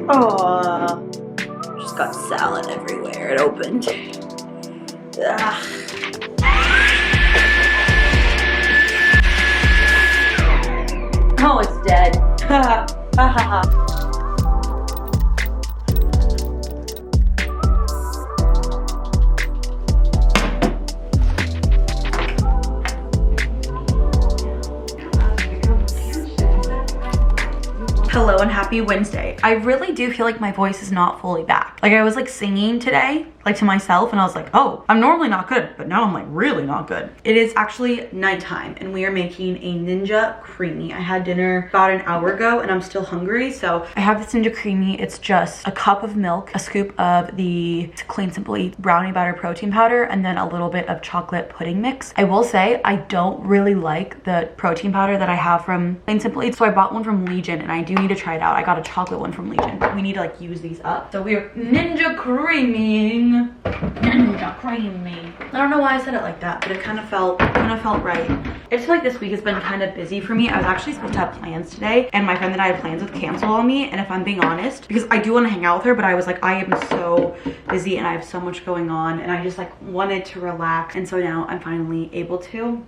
Oh, just got salad everywhere. It opened. Ugh. Oh, it's dead. Ha ha ha. Hello and happy Wednesday. I really do feel like my voice is not fully back. Like I was like singing today, like to myself, and I was like, oh, I'm normally not good, but now I'm like really not good. It is actually nighttime and we are making a Ninja Creamy. I had dinner about an hour ago and I'm still hungry. So I have this Ninja Creamy. It's just a cup of milk, a scoop of the Clean Simple Eat brownie batter protein powder, and then a little bit of chocolate pudding mix. I will say I don't really like the protein powder that I have from Clean Simple Eat. So I bought one from Legion and I do need to try it out. I got a chocolate one from Legion. We need to like use these up. So we are Ninja Creaming. Ninja Creamy. I don't know why I said it like that, but it kind of felt right. I just feel like this week has been kind of busy for me. I was actually supposed to have plans today, and my friend that I had plans with canceled on me. And if I'm being honest, because I do want to hang out with her, but I was like, I am so busy and I have so much going on, and I just like wanted to relax. And so now I'm finally able to.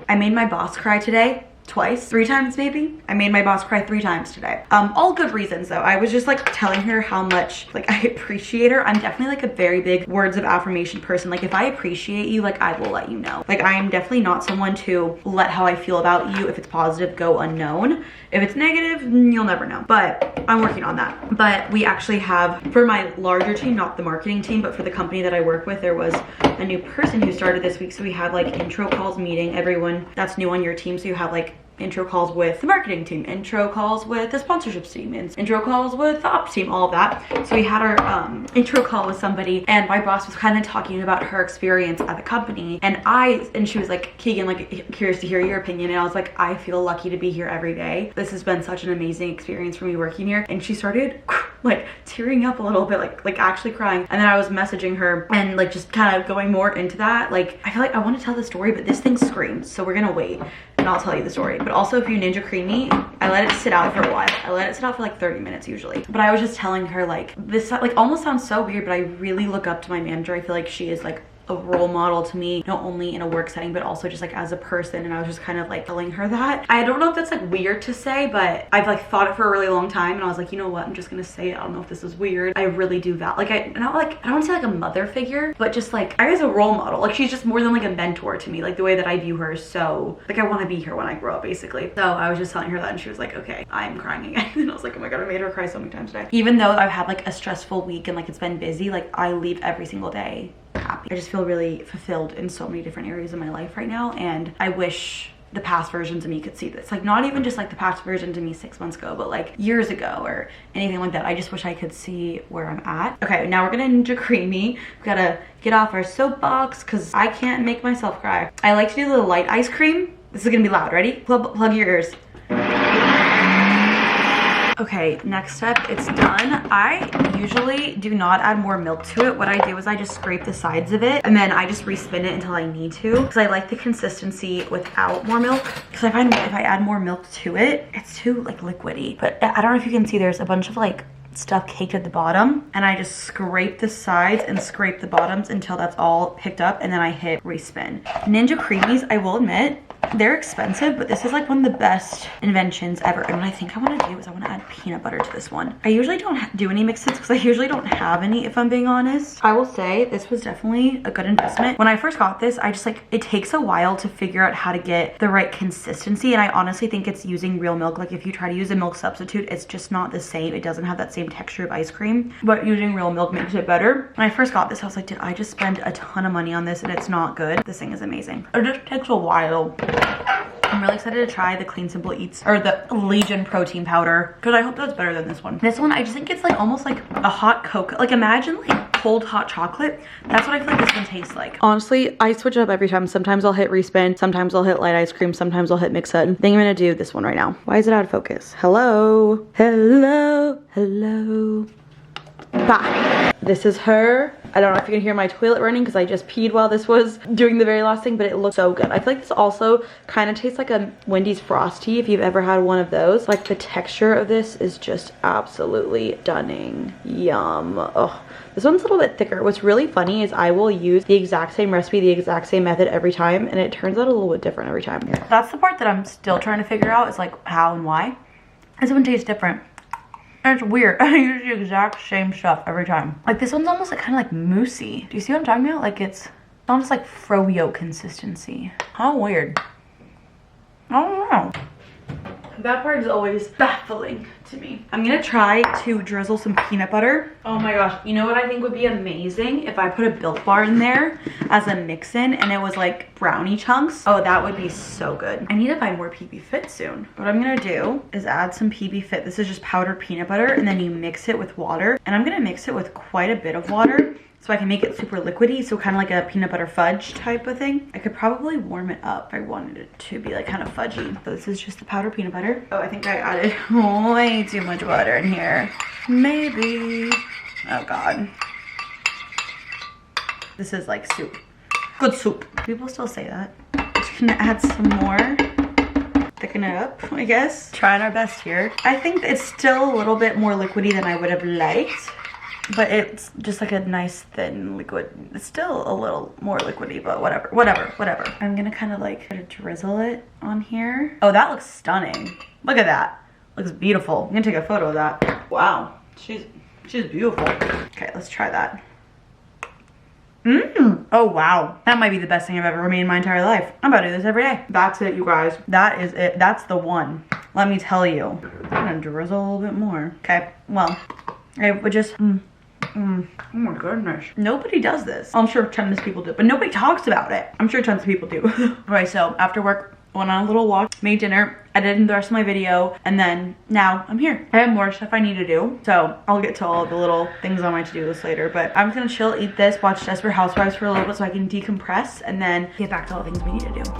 I made my boss cry today. Twice, 3 times maybe. I made my boss cry 3 times today. All good reasons though. I was just like telling her how much like I appreciate her. I'm definitely like a very big words of affirmation person. Like if I appreciate you, like I will let you know. Like I am definitely not someone to let how I feel about you, if it's positive, go unknown. If it's negative, you'll never know. But I'm working on that. But we actually have, for my larger team, not the marketing team, but for the company that I work with, there was a new person who started this week. So we had like intro calls meeting everyone that's new on your team. So you have like intro calls with the marketing team, intro calls with the sponsorships team, and intro calls with the ops team, all of that. So we had our intro call with somebody, and my boss was kind of talking about her experience at the company, and she was like, Keegan, like curious to hear your opinion. And I was like, I feel lucky to be here every day. This has been such an amazing experience for me working here. And she started like tearing up a little bit, like actually crying. And then I was messaging her and like just kind of going more into that. Like I feel like I want to tell the story, but this thing screams, so we're gonna wait and I'll tell you the story. But also, if you Ninja Creamy, I let it sit out for a while. I let it sit out for like 30 minutes usually. But I was just telling her like, this like almost sounds so weird, but I really look up to my manager. I feel like she is like a role model to me, not only in a work setting, but also just like as a person. And I was just kind of like telling her that. I don't know if that's like weird to say, but I've like thought it for a really long time, and I was like, you know what, I'm just gonna say it. I don't know if this is weird. I really do that. Like I don't want to say like a mother figure, but just like I guess a role model. Like she's just more than like a mentor to me. Like the way that I view her is so like I want to be her when I grow up, basically. So I was just telling her that, and she was like, okay, I'm crying again. And I was like, oh my god, I made her cry so many times today. Even though I've had like a stressful week and like it's been busy, like I leave every single day happy. I just feel really fulfilled in so many different areas of my life right now, and I wish the past versions of me could see this. Like not even just like the past version of me 6 months ago, but like years ago or anything like that. I just wish I could see where I'm at. Okay, now we're gonna Ninja Creamy. We gotta get off our soapbox because I can't make myself cry. I like to do the light ice cream. This is gonna be loud. Ready? Plug your ears. Okay, next step, it's done. I usually do not add more milk to it. What I do is I just scrape the sides of it and then I just respin it until I need to, because I like the consistency without more milk. Because I find if I add more milk to it, it's too like liquidy. But I don't know if you can see, there's a bunch of like stuff caked at the bottom, and I just scrape the sides and scrape the bottoms until that's all picked up, and then I hit respin. Ninja Creamies, I will admit, they're expensive, but this is like one of the best inventions ever. And what I think I want to do is I want to add peanut butter to this one. I usually don't do any mixes because I usually don't have any, if I'm being honest. I will say this was definitely a good investment. When I first got this, I just like, it takes a while to figure out how to get the right consistency, and I honestly think it's using real milk. Like if you try to use a milk substitute, it's just not the same. It doesn't have that same texture of ice cream, but using real milk makes it better. When I first got this, I was like, did I just spend a ton of money on this and it's not good? This thing is amazing. It just takes a while. I'm really excited to try the Clean Simple Eats or the Legion protein powder, because I hope that's better than this one. This one, I just think it's like almost like a hot cocoa. Like imagine like cold hot chocolate. That's what I feel like this one tastes like. Honestly, I switch it up every time. Sometimes I'll hit respin, sometimes I'll hit light ice cream, sometimes I'll hit mix it. I think I'm gonna do this one right now. Why is it out of focus? Hello, hello, hello. Bah. This is her. I don't know if you can hear my toilet running because I just peed while this was doing the very last thing, but it looks so good. I feel like this also kind of tastes like a Wendy's Frosty, if you've ever had one of those. Like the texture of this is just absolutely stunning. Yum. Oh, this one's a little bit thicker. What's really funny is I will use the exact same recipe, the exact same method every time, and it turns out a little bit different every time. That's the part that I'm still trying to figure out, is like how and why. This one tastes different. And it's weird. I use the exact same stuff every time. Like this one's almost like kind of like moussey. Do you see what I'm talking about? Like it's almost like froyo consistency. How weird. I don't know. That part is always baffling to me. I'm gonna try to drizzle some peanut butter. Oh my gosh, you know what I think would be amazing? If I put a Built Bar in there as a mix-in and it was like brownie chunks. Oh, that would be so good. I need to buy more PB Fit soon. What I'm gonna do is add some PB Fit. This is just powdered peanut butter, and then you mix it with water. And I'm gonna mix it with quite a bit of water, so I can make it super liquidy, so kind of like a peanut butter fudge type of thing. I could probably warm it up if I wanted it to be like kind of fudgy. So this is just the powdered peanut butter. Oh, I think I added way too much butter in here. Maybe. Oh God. This is like soup. Good soup. People still say that. Just gonna add some more. Thicken it up, I guess. Trying our best here. I think it's still a little bit more liquidy than I would have liked, but it's just like a nice thin liquid. It's still a little more liquidy, but whatever. I'm gonna kind of like drizzle it on here. Oh, that looks stunning. Look at that. Looks beautiful. I'm gonna take a photo of that. Wow, she's beautiful. Okay, let's try that. Oh wow, that might be the best thing I've ever made in my entire life. I'm about to do this every day. That's it, you guys. That is it. That's the one. Let me tell you. I'm gonna drizzle a little bit more. Okay, well, I would just oh my goodness. Nobody does this. I'm sure tons of people do, but nobody talks about it. I'm sure tons of people do. Alright, so after work, went on a little walk, made dinner, edited the rest of my video, and then now I'm here. I have more stuff I need to do, so I'll get to all the little things on my to-do list later, but I'm just gonna chill, eat this, watch Desperate Housewives for a little bit so I can decompress, and then get back to all the things we need to do.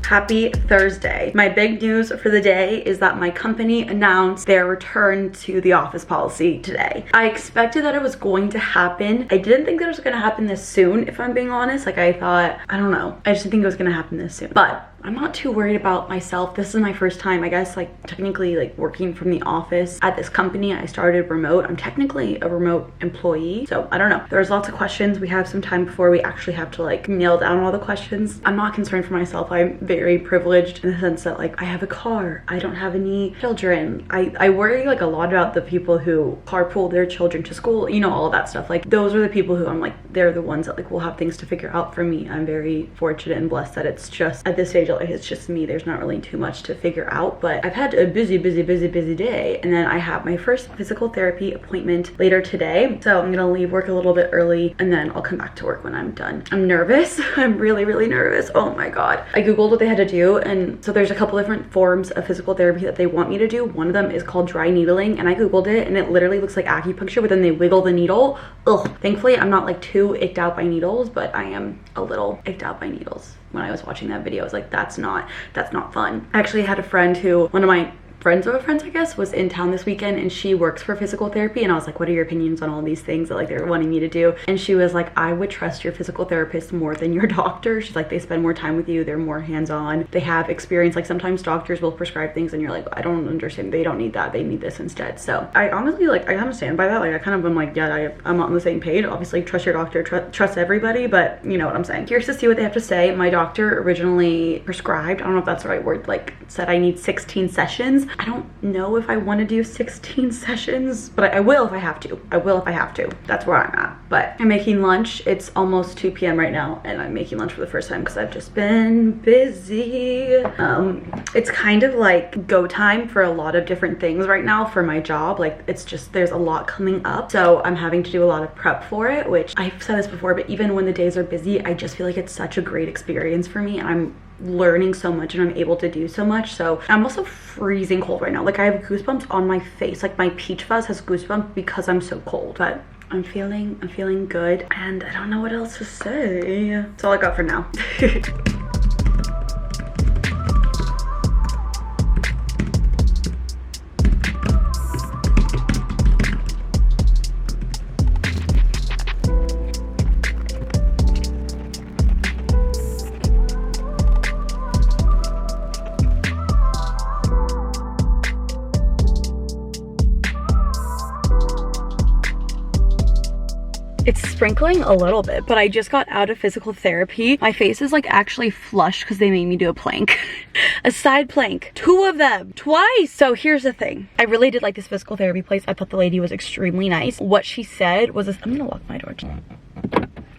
Happy Thursday. My big news for the day is that my company announced their return to the office policy today. I expected that it was going to happen. I didn't think that it was going to happen this soon, if I'm being honest. Like I thought, I don't know. I just didn't think it was going to happen this soon. But I'm not too worried about myself. This is my first time, I guess, like technically like working from the office at this company. I started remote. I'm technically a remote employee, so I don't know. There's lots of questions. We have some time before we actually have to like nail down all the questions. I'm not concerned for myself. I'm very privileged in the sense that like I have a car. I don't have any children. I worry like a lot about the people who carpool their children to school, you know, all of that stuff. Like those are the people who I'm like, they're the ones that like will have things to figure out for me. I'm very fortunate and blessed that it's just at this stage, like it's just me. There's not really too much to figure out, but I've had a busy day, and then I have my first physical therapy appointment later today. So I'm gonna leave work a little bit early and then I'll come back to work when I'm done. I'm nervous. I'm really nervous. Oh my God. I Googled what they had to do, and so there's a couple different forms of physical therapy that they want me to do. One of them is called dry needling, and I Googled it and it literally looks like acupuncture, but then they wiggle the needle. Ugh. Thankfully, I'm not like too icked out by needles, but I am a little icked out by needles. When I was watching that video, I was like, that's not fun. I actually had a friend who, one of my friends of a friend's, I guess, was in town this weekend, and she works for physical therapy, and I was like, what are your opinions on all these things that like they're wanting me to do? And she was like, I would trust your physical therapist more than your doctor. She's like, they spend more time with you, they're more hands-on, they have experience. Like sometimes doctors will prescribe things and you're like, I don't understand, they don't need that, they need this instead. So I honestly like, I kind of stand by that. Like I kind of am like, yeah, I'm on the same page. Obviously trust your doctor, trust everybody, but you know what I'm saying. Curious to see what they have to say. My doctor originally prescribed, I don't know if that's the right word, like said I need 16 sessions. I don't know if I want to do 16 sessions, but I will if I have to. I will if I have to. That's where I'm at. But I'm making lunch. It's almost 2 p.m. right now, and I'm making lunch for the first time because I've just been busy. It's kind of like go time for a lot of different things right now for my job. Like it's just, there's a lot coming up, so I'm having to do a lot of prep for it, which I've said this before, but even when the days are busy, I just feel like it's such a great experience for me, and I'm learning so much and I'm able to do so much. So I'm also freezing cold right now. Like I have goosebumps on my face. Like my peach fuzz has goosebumps because I'm so cold. But I'm feeling good, and I don't know what else to say. That's all I got for now. It's sprinkling a little bit, but I just got out of physical therapy. My face is like actually flushed because they made me do a plank. A side plank. 2 of them. Twice. So here's the thing. I really did like this physical therapy place. I thought the lady was extremely nice. What she said was this. I'm gonna lock my door.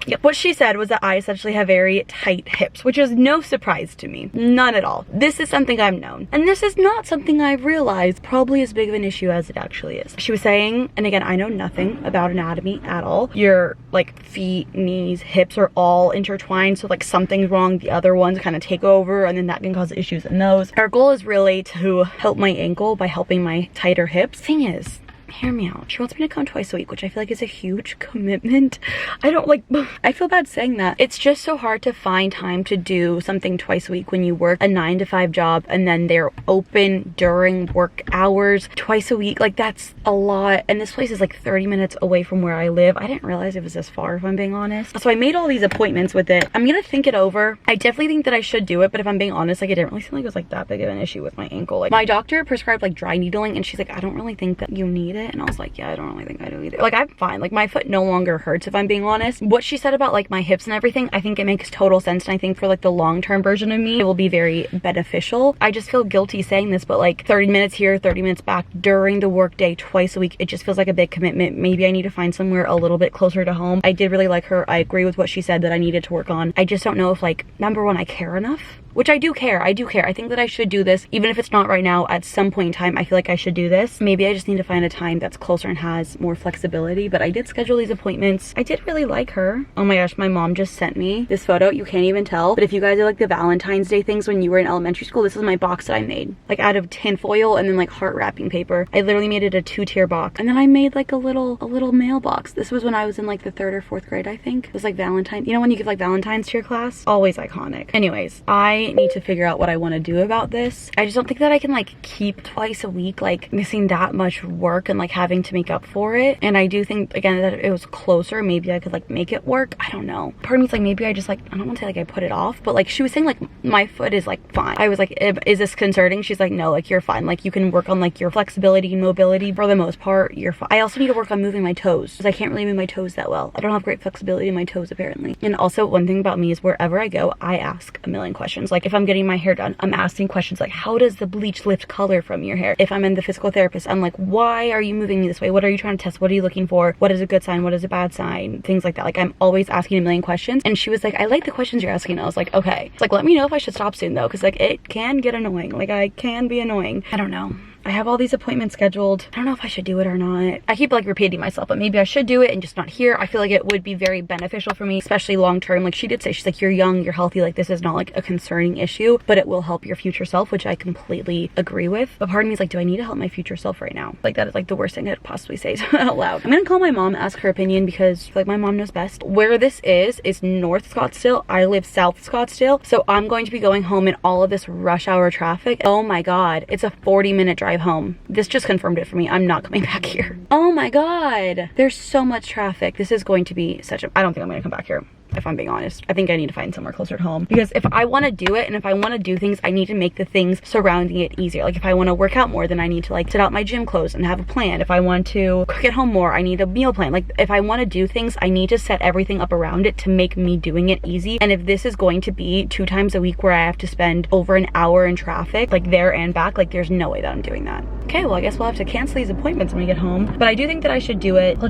Yep. What she said was that I essentially have very tight hips, which is no surprise to me. None at all. This is something I've known. And this is not something I've realized probably as big of an issue as it actually is. She was saying, and again, I know nothing about anatomy at all. Your like feet, knees, hips are all intertwined. So like something's wrong, the other ones kind of take over, and then that can cause issues in those. Our goal is really to help my ankle by helping my tighter hips. Thing is, hear me out. She wants me to come twice a week, which I feel like is a huge commitment. I don't like, I feel bad saying that. It's just so hard to find time to do something twice a week when you work a 9-to-5 job and then they're open during work hours twice a week. Like that's a lot. And this place is like 30 minutes away from where I live. I didn't realize it was this far, if I'm being honest. So I made all these appointments with it. I'm gonna think it over. I definitely think that I should do it, but if I'm being honest, like it didn't really seem like it was like that big of an issue with my ankle. Like my doctor prescribed like dry needling, and she's like, I don't really think that you need it. And I was like, yeah, I don't really think I do either. Like I'm fine. Like my foot no longer hurts, if I'm being honest. What she said about like my hips and everything, I think it makes total sense, and I think for like the long-term version of me, it will be very beneficial. I just feel guilty saying this, but like 30 minutes here, 30 minutes back during the workday twice a week, it just feels like a big commitment. Maybe I need to find somewhere a little bit closer to home. I did really like her. I agree with what she said that I needed to work on. I just don't know if like, number one, I care enough. Which I do care. I think that I should do this. Even if it's not right now, at some point in time, I feel like I should do this. Maybe I just need to find a time that's closer and has more flexibility. But I did schedule these appointments. I did really like her. Oh my gosh, my mom just sent me this photo. You can't even tell. But if you guys are like the Valentine's Day things when you were in elementary school, this is my box that I made. Like out of tin foil and then like heart wrapping paper. I literally made it a 2-tier box. And then I made like a little mailbox. This was when I was in like the 3rd or 4th grade, I think. It was like Valentine. You know when you give like Valentine's to your class? Always iconic. Anyways, I I need to figure out what I want to do about this. I just don't think that I can like keep twice a week like missing that much work and like having to make up for it. And I do think again that if it was closer, maybe I could like make it work. I don't know. Part of me is like, maybe I just like, I don't want to say like I put it off, but like she was saying like my foot is like fine. I was like, is this concerning? She's like, no, like you're fine. Like you can work on like your flexibility and mobility. For the most part, you're fine. I also need to work on moving my toes because I can't really move my toes that well. I don't have great flexibility in my toes apparently. And also one thing about me is wherever I go, I ask a million questions. Like if I'm getting my hair done, I'm asking questions like, how does the bleach lift color from your hair? If I'm in the physical therapist, I'm like, why are you moving me this way? What are you trying to test? What are you looking for? What is a good sign? What is a bad sign? Things like that. Like I'm always asking a million questions. And she was like, I like the questions you're asking. I was like, okay. It's like, let me know if I should stop soon though, because like it can get annoying. Like I can be annoying. I don't know. I have all these appointments scheduled. I don't know if I should do it or not. I keep like repeating myself, but maybe I should do it and just not here. I feel like it would be very beneficial for me, especially long term. Like she did say, she's like, you're young, you're healthy. Like this is not like a concerning issue, but it will help your future self, which I completely agree with. But part of me is like, do I need to help my future self right now? Like that is like the worst thing I could possibly say out loud. I'm gonna call my mom, ask her opinion because like my mom knows best. Where this is North Scottsdale. I live South Scottsdale. So I'm going to be going home in all of this rush hour traffic. Oh my God, it's a 40-minute drive home. This just confirmed it for me. I'm not coming back here. Oh my God. There's so much traffic. This is going to be such a, I don't think I'm gonna come back here. If I'm being honest, I think I need to find somewhere closer to home because if I want to do it and if I want to do things, I need to make the things surrounding it easier. Like if I want to work out more, then I need to like set out my gym clothes and have a plan. If I want to cook at home more, I need a meal plan. Like if I want to do things, I need to set everything up around it to make me doing it easy. And if this is going to be 2 times a week where I have to spend over an hour in traffic, like there and back, like there's no way that I'm doing that. Okay, well I guess we'll have to cancel these appointments when we get home. But I do think that I should do it. I'll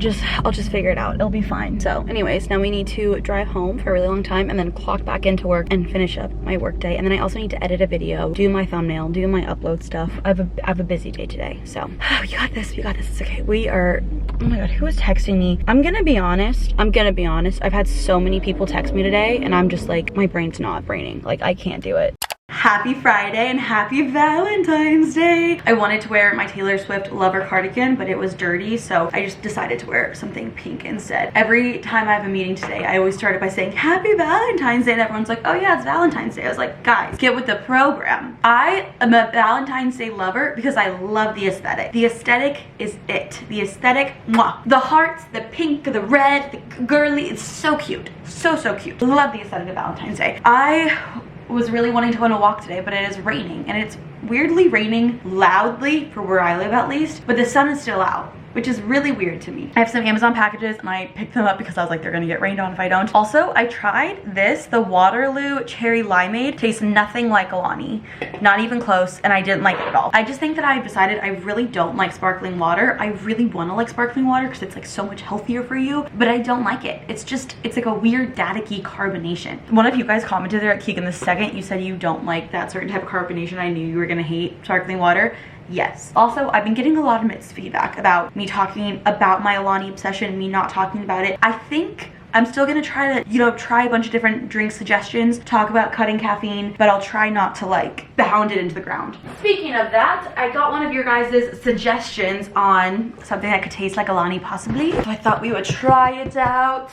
just figure it out. It'll be fine. So anyways, now we need to drive home for a really long time and then clock back into work and finish up my work day. And then I also need to edit a video, do my thumbnail, do my upload stuff. I have a busy day today. So you got this, you got this. It's okay. We are, oh my God, who is texting me? I'm gonna be honest. I've had so many people text me today and I'm just like, my brain's not braining. Like I can't do it. Happy Friday and happy Valentine's Day. I wanted to wear my Taylor Swift Lover cardigan, but it was dirty, so I just decided to wear something pink instead. Every time I have a meeting today, I always start it by saying happy Valentine's Day, and everyone's like, oh yeah, it's Valentine's Day. I was like, guys, get with the program. I am a Valentine's Day lover because I love the aesthetic. The aesthetic is it. The aesthetic, mwah. The hearts, the pink, the red, the girly, it's so cute. So cute. Love the aesthetic of Valentine's Day. I was really wanting to go on a walk today, but it is raining, and it's weirdly raining loudly for where I live at least, but the sun is still out, which is really weird to me. I have some Amazon packages and I picked them up because I was like, they're gonna get rained on if I don't. Also, I tried this, the Waterloo Cherry Limeade. Tastes nothing like Alani, not even close, and I didn't like it at all. I just think that I've decided I really don't like sparkling water. I really wanna like sparkling water because it's like so much healthier for you, but I don't like it. It's like a weird staticky carbonation. One of you guys commented there at Keegan the second, you said you don't like that certain type of carbonation. I knew you were gonna hate sparkling water. Yes. Also, I've been getting a lot of mixed feedback about me talking about my Alani obsession, me not talking about it. I think I'm still gonna try to, try a bunch of different drink suggestions, talk about cutting caffeine, but I'll try not to like pound it into the ground. Speaking of that, I got one of your guys' suggestions on something that could taste like Alani possibly. So I thought we would try it out.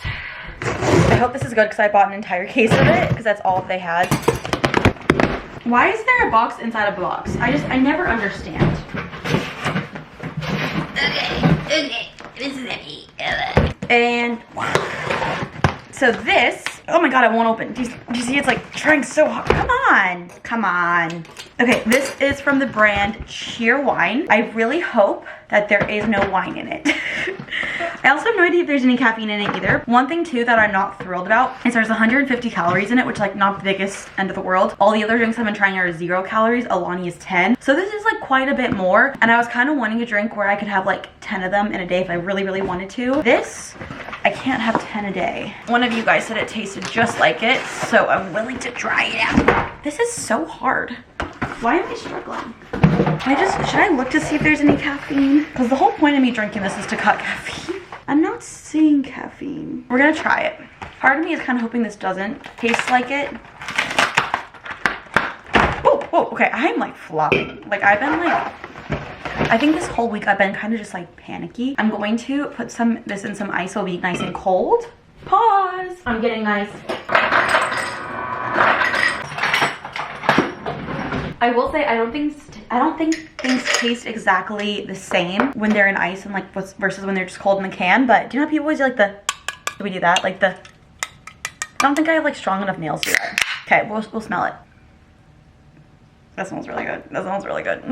I hope this is good because I bought an entire case of it because that's all they had. Why is there a box inside a box? I never understand. Okay. This is heavy. And so this, oh my God, it won't open. Do you see it's like trying so hard? Come on. Okay, this is from the brand Cheerwine. I really hope that there is no wine in it. I also have no idea if there's any caffeine in it either. One thing too that I'm not thrilled about is there's 150 calories in it, which is like not the biggest end of the world. All the other drinks I've been trying are 0 calories. Alani is 10. So this is like quite a bit more. And I was kind of wanting a drink where I could have like 10 of them in a day if I really, really wanted to. This, I can't have 10 a day. One of you guys said it tasted just like it, so I'm willing to try it out. This is so hard. Why am I struggling? Should I look to see if there's any caffeine? Because the whole point of me drinking this is to cut caffeine. I'm not seeing caffeine. We're gonna try it. Part of me is kind of hoping this doesn't taste like it. Oh, okay, I'm like flopping. Like I've been like, I think this whole week I've been kind of just like panicky. I'm going to put this in some ice so it'll be nice and cold. Pause. I'm getting nice. I will say I don't think things taste exactly the same when they're in ice and like versus when they're just cold in the can. But do you know how people always do like the, do we do that? Like the, I don't think I have like strong enough nails to do that. Okay, we'll smell it. That smells really good. That smells really good.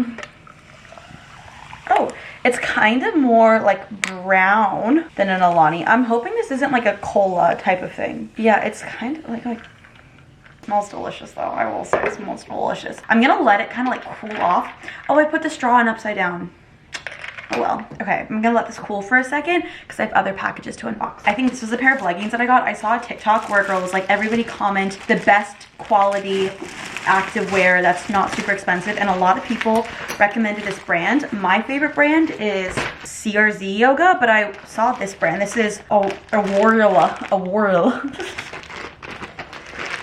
Oh, it's kind of more like brown than an Alani. I'm hoping this isn't like a cola type of thing. Yeah, it's kind of like smells delicious though. I will say it smells delicious. I'm gonna let it kind of like cool off. Oh, I put the straw in upside down. Oh well. Okay, I'm gonna let this cool for a second because I have other packages to unbox. I think this was a pair of leggings that I got. I saw a TikTok where a girl was like, everybody comment the best quality active wear that's not super expensive, and a lot of people recommended this brand. My favorite brand is CRZ Yoga, but I saw this brand. This is Awarilla.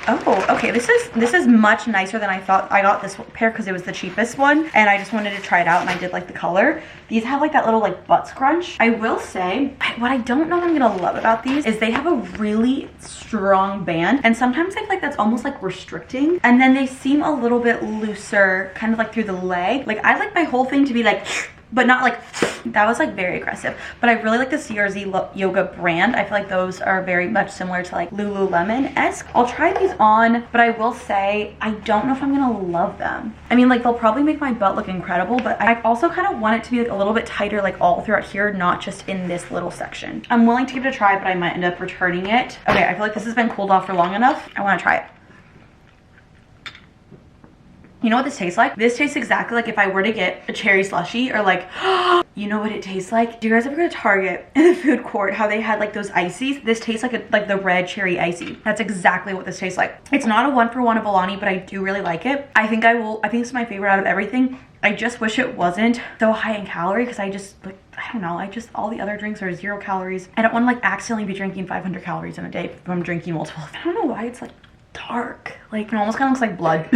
Oh, okay, this is much nicer than I thought. I got this pair because it was the cheapest one, and I just wanted to try it out, and I did like the color. These have like that little like butt scrunch. I will say, what I don't know I'm gonna love about these is they have a really strong band, and sometimes I feel like that's almost like restricting, and then they seem a little bit looser, kind of like through the leg. Like I like my whole thing to be like, but not like, that was like very aggressive. But I really like the CRZ Yoga brand. I feel like those are very much similar to like Lululemon-esque. I'll try these on, but I will say, I don't know if I'm gonna love them. I mean, like they'll probably make my butt look incredible, but I also kind of want it to be like a little bit tighter, like all throughout here, not just in this little section. I'm willing to give it a try, but I might end up returning it. Okay, I feel like this has been cooled off for long enough. I wanna try it. You know what this tastes like? This tastes exactly like if I were to get a cherry slushie, or like, you know what it tastes like? Do you guys ever go to Target in the food court, how they had like those ices? This tastes like the red cherry icy. That's exactly what this tastes like. It's not a 1-for-1 of Alani, but I do really like it. I think this is my favorite out of everything. I just wish it wasn't so high in calorie, because I just like, I don't know, all the other drinks are 0 calories. I don't want to like accidentally be drinking 500 calories in a day if I'm drinking multiple. I don't know why it's like dark. Like it almost kind of looks like blood.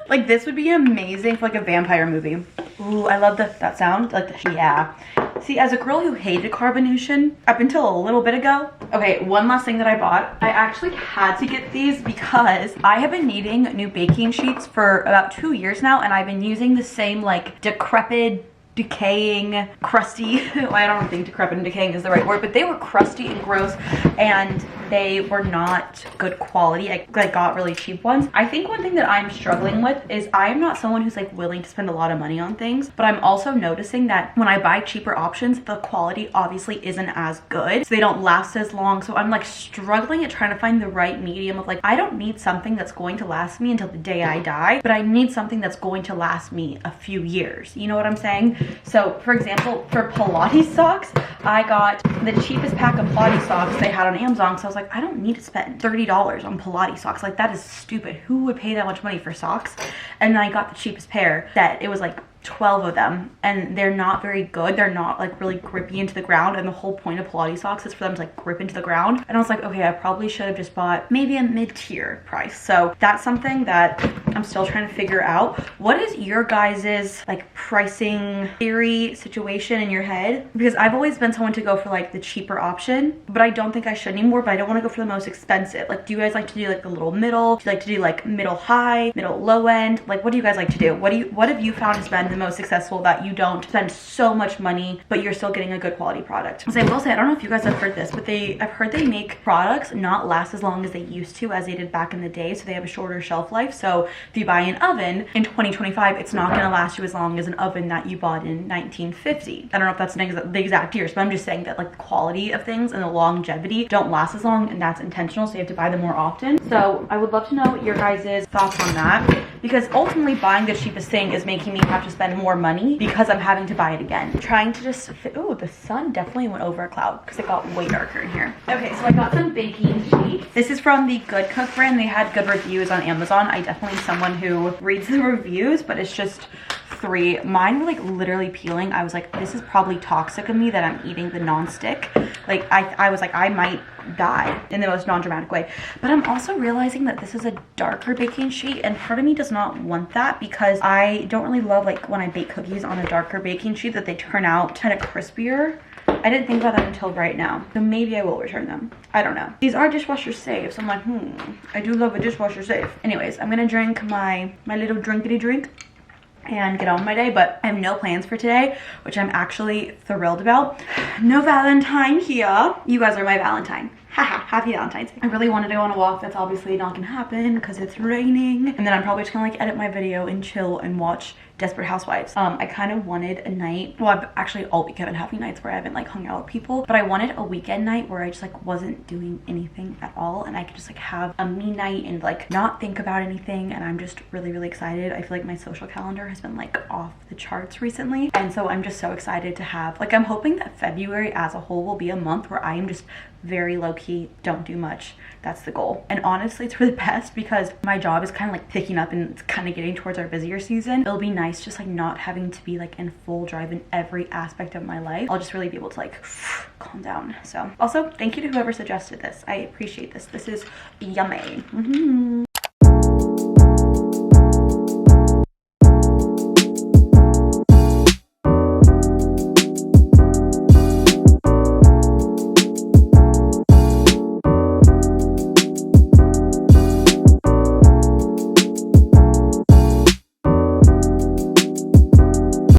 Like this would be amazing for like a vampire movie. Ooh, I love that sound. Like the, yeah. See, as a girl who hated carbonation up until a little bit ago. Okay, one last thing that I bought. I actually had to get these because I have been needing new baking sheets for about 2 years now, and I've been using the same like decrepit, decaying, crusty, well, I don't think decrepit and decaying is the right word, but they were crusty and gross, and they were not good quality. I got really cheap ones. I think one thing that I'm struggling with is I'm not someone who's like willing to spend a lot of money on things, but I'm also noticing that when I buy cheaper options, the quality obviously isn't as good, so they don't last as long. So I'm like struggling at trying to find the right medium of like, I don't need something that's going to last me until the day I die, but I need something that's going to last me a few years. You know what I'm saying? So for example, for Pilates socks, I got the cheapest pack of Pilates socks they had on Amazon. So I was like, I don't need to spend $30 on Pilates socks. Like that is stupid. Who would pay that much money for socks? And then I got the cheapest pair that it was like 12 of them, and they're not very good. They're not like really grippy into the ground, and the whole point of Pilates socks is for them to like grip into the ground. And I was like, okay, I probably should have just bought maybe a mid-tier price. So that's something that I'm still trying to figure out. What is your guys's like pricing theory situation in your head? Because I've always been someone to go for like the cheaper option, but I don't think I should anymore. But I don't want to go for the most expensive. Like, do you guys like to do like the little middle? Do you like to do like middle high, middle low end? Like, what do you guys like to do? What have you found has been the most successful that you don't spend so much money but you're still getting a good quality product? So I will say, I don't know if you guys have heard this, but I've heard they make products not last as long as they used to, as they did back in the day. So they have a shorter shelf life. So if you buy an oven in 2025, it's not going to last you as long as an oven that you bought in 1950. I don't know if that's the exact years, but I'm just saying that like the quality of things and the longevity don't last as long, and that's intentional. So you have to buy them more often. So I would love to know your guys' thoughts on that, because ultimately buying the cheapest thing is making me have to spend more money because I'm having to buy it again. Trying to just fit. Oh, the sun definitely went over a cloud because it got way darker in here. Okay, so I got some baking sheets. This is from the Good Cook brand. They had good reviews on Amazon. I definitely am someone who reads the reviews, but it's just 3. Mine were like literally peeling. I was like, this is probably toxic of me that I'm eating the non-stick. Like I was like, I might die in the most non-dramatic way. But I'm also realizing that this is a darker baking sheet, and part of me does not want that, because I don't really love like when I bake cookies on a darker baking sheet that they turn out kind of crispier. I didn't think about that until right now. So maybe I will return them. I don't know. These are dishwasher safe, so I'm like, I do love a dishwasher safe. Anyways, I'm gonna drink my little drinkity drink and get on with my day, but I have no plans for today, which I'm actually thrilled about. No Valentine here. You guys are my Valentine. Haha, happy Valentine's Day. I really wanted to go on a walk. That's obviously not gonna happen because it's raining. And then I'm probably just gonna like edit my video and chill and watch Desperate Housewives. I kind of wanted a night, well, I've actually all week I've been having nights where I haven't like hung out with people, but I wanted a weekend night where I just like wasn't doing anything at all and I could just like have a me night and like not think about anything. And I'm just really, really excited. I feel like my social calendar has been like off the charts recently. And so I'm just so excited to have, like, I'm hoping that February as a whole will be a month where I am just very low-key, don't do much. That's the goal. And honestly, it's for the best because my job is kind of like picking up and it's kind of getting towards our busier season. It'll be nice just like not having to be like in full drive in every aspect of my life. I'll just really be able to like calm down. So also thank you to whoever suggested this. I appreciate this. This is yummy.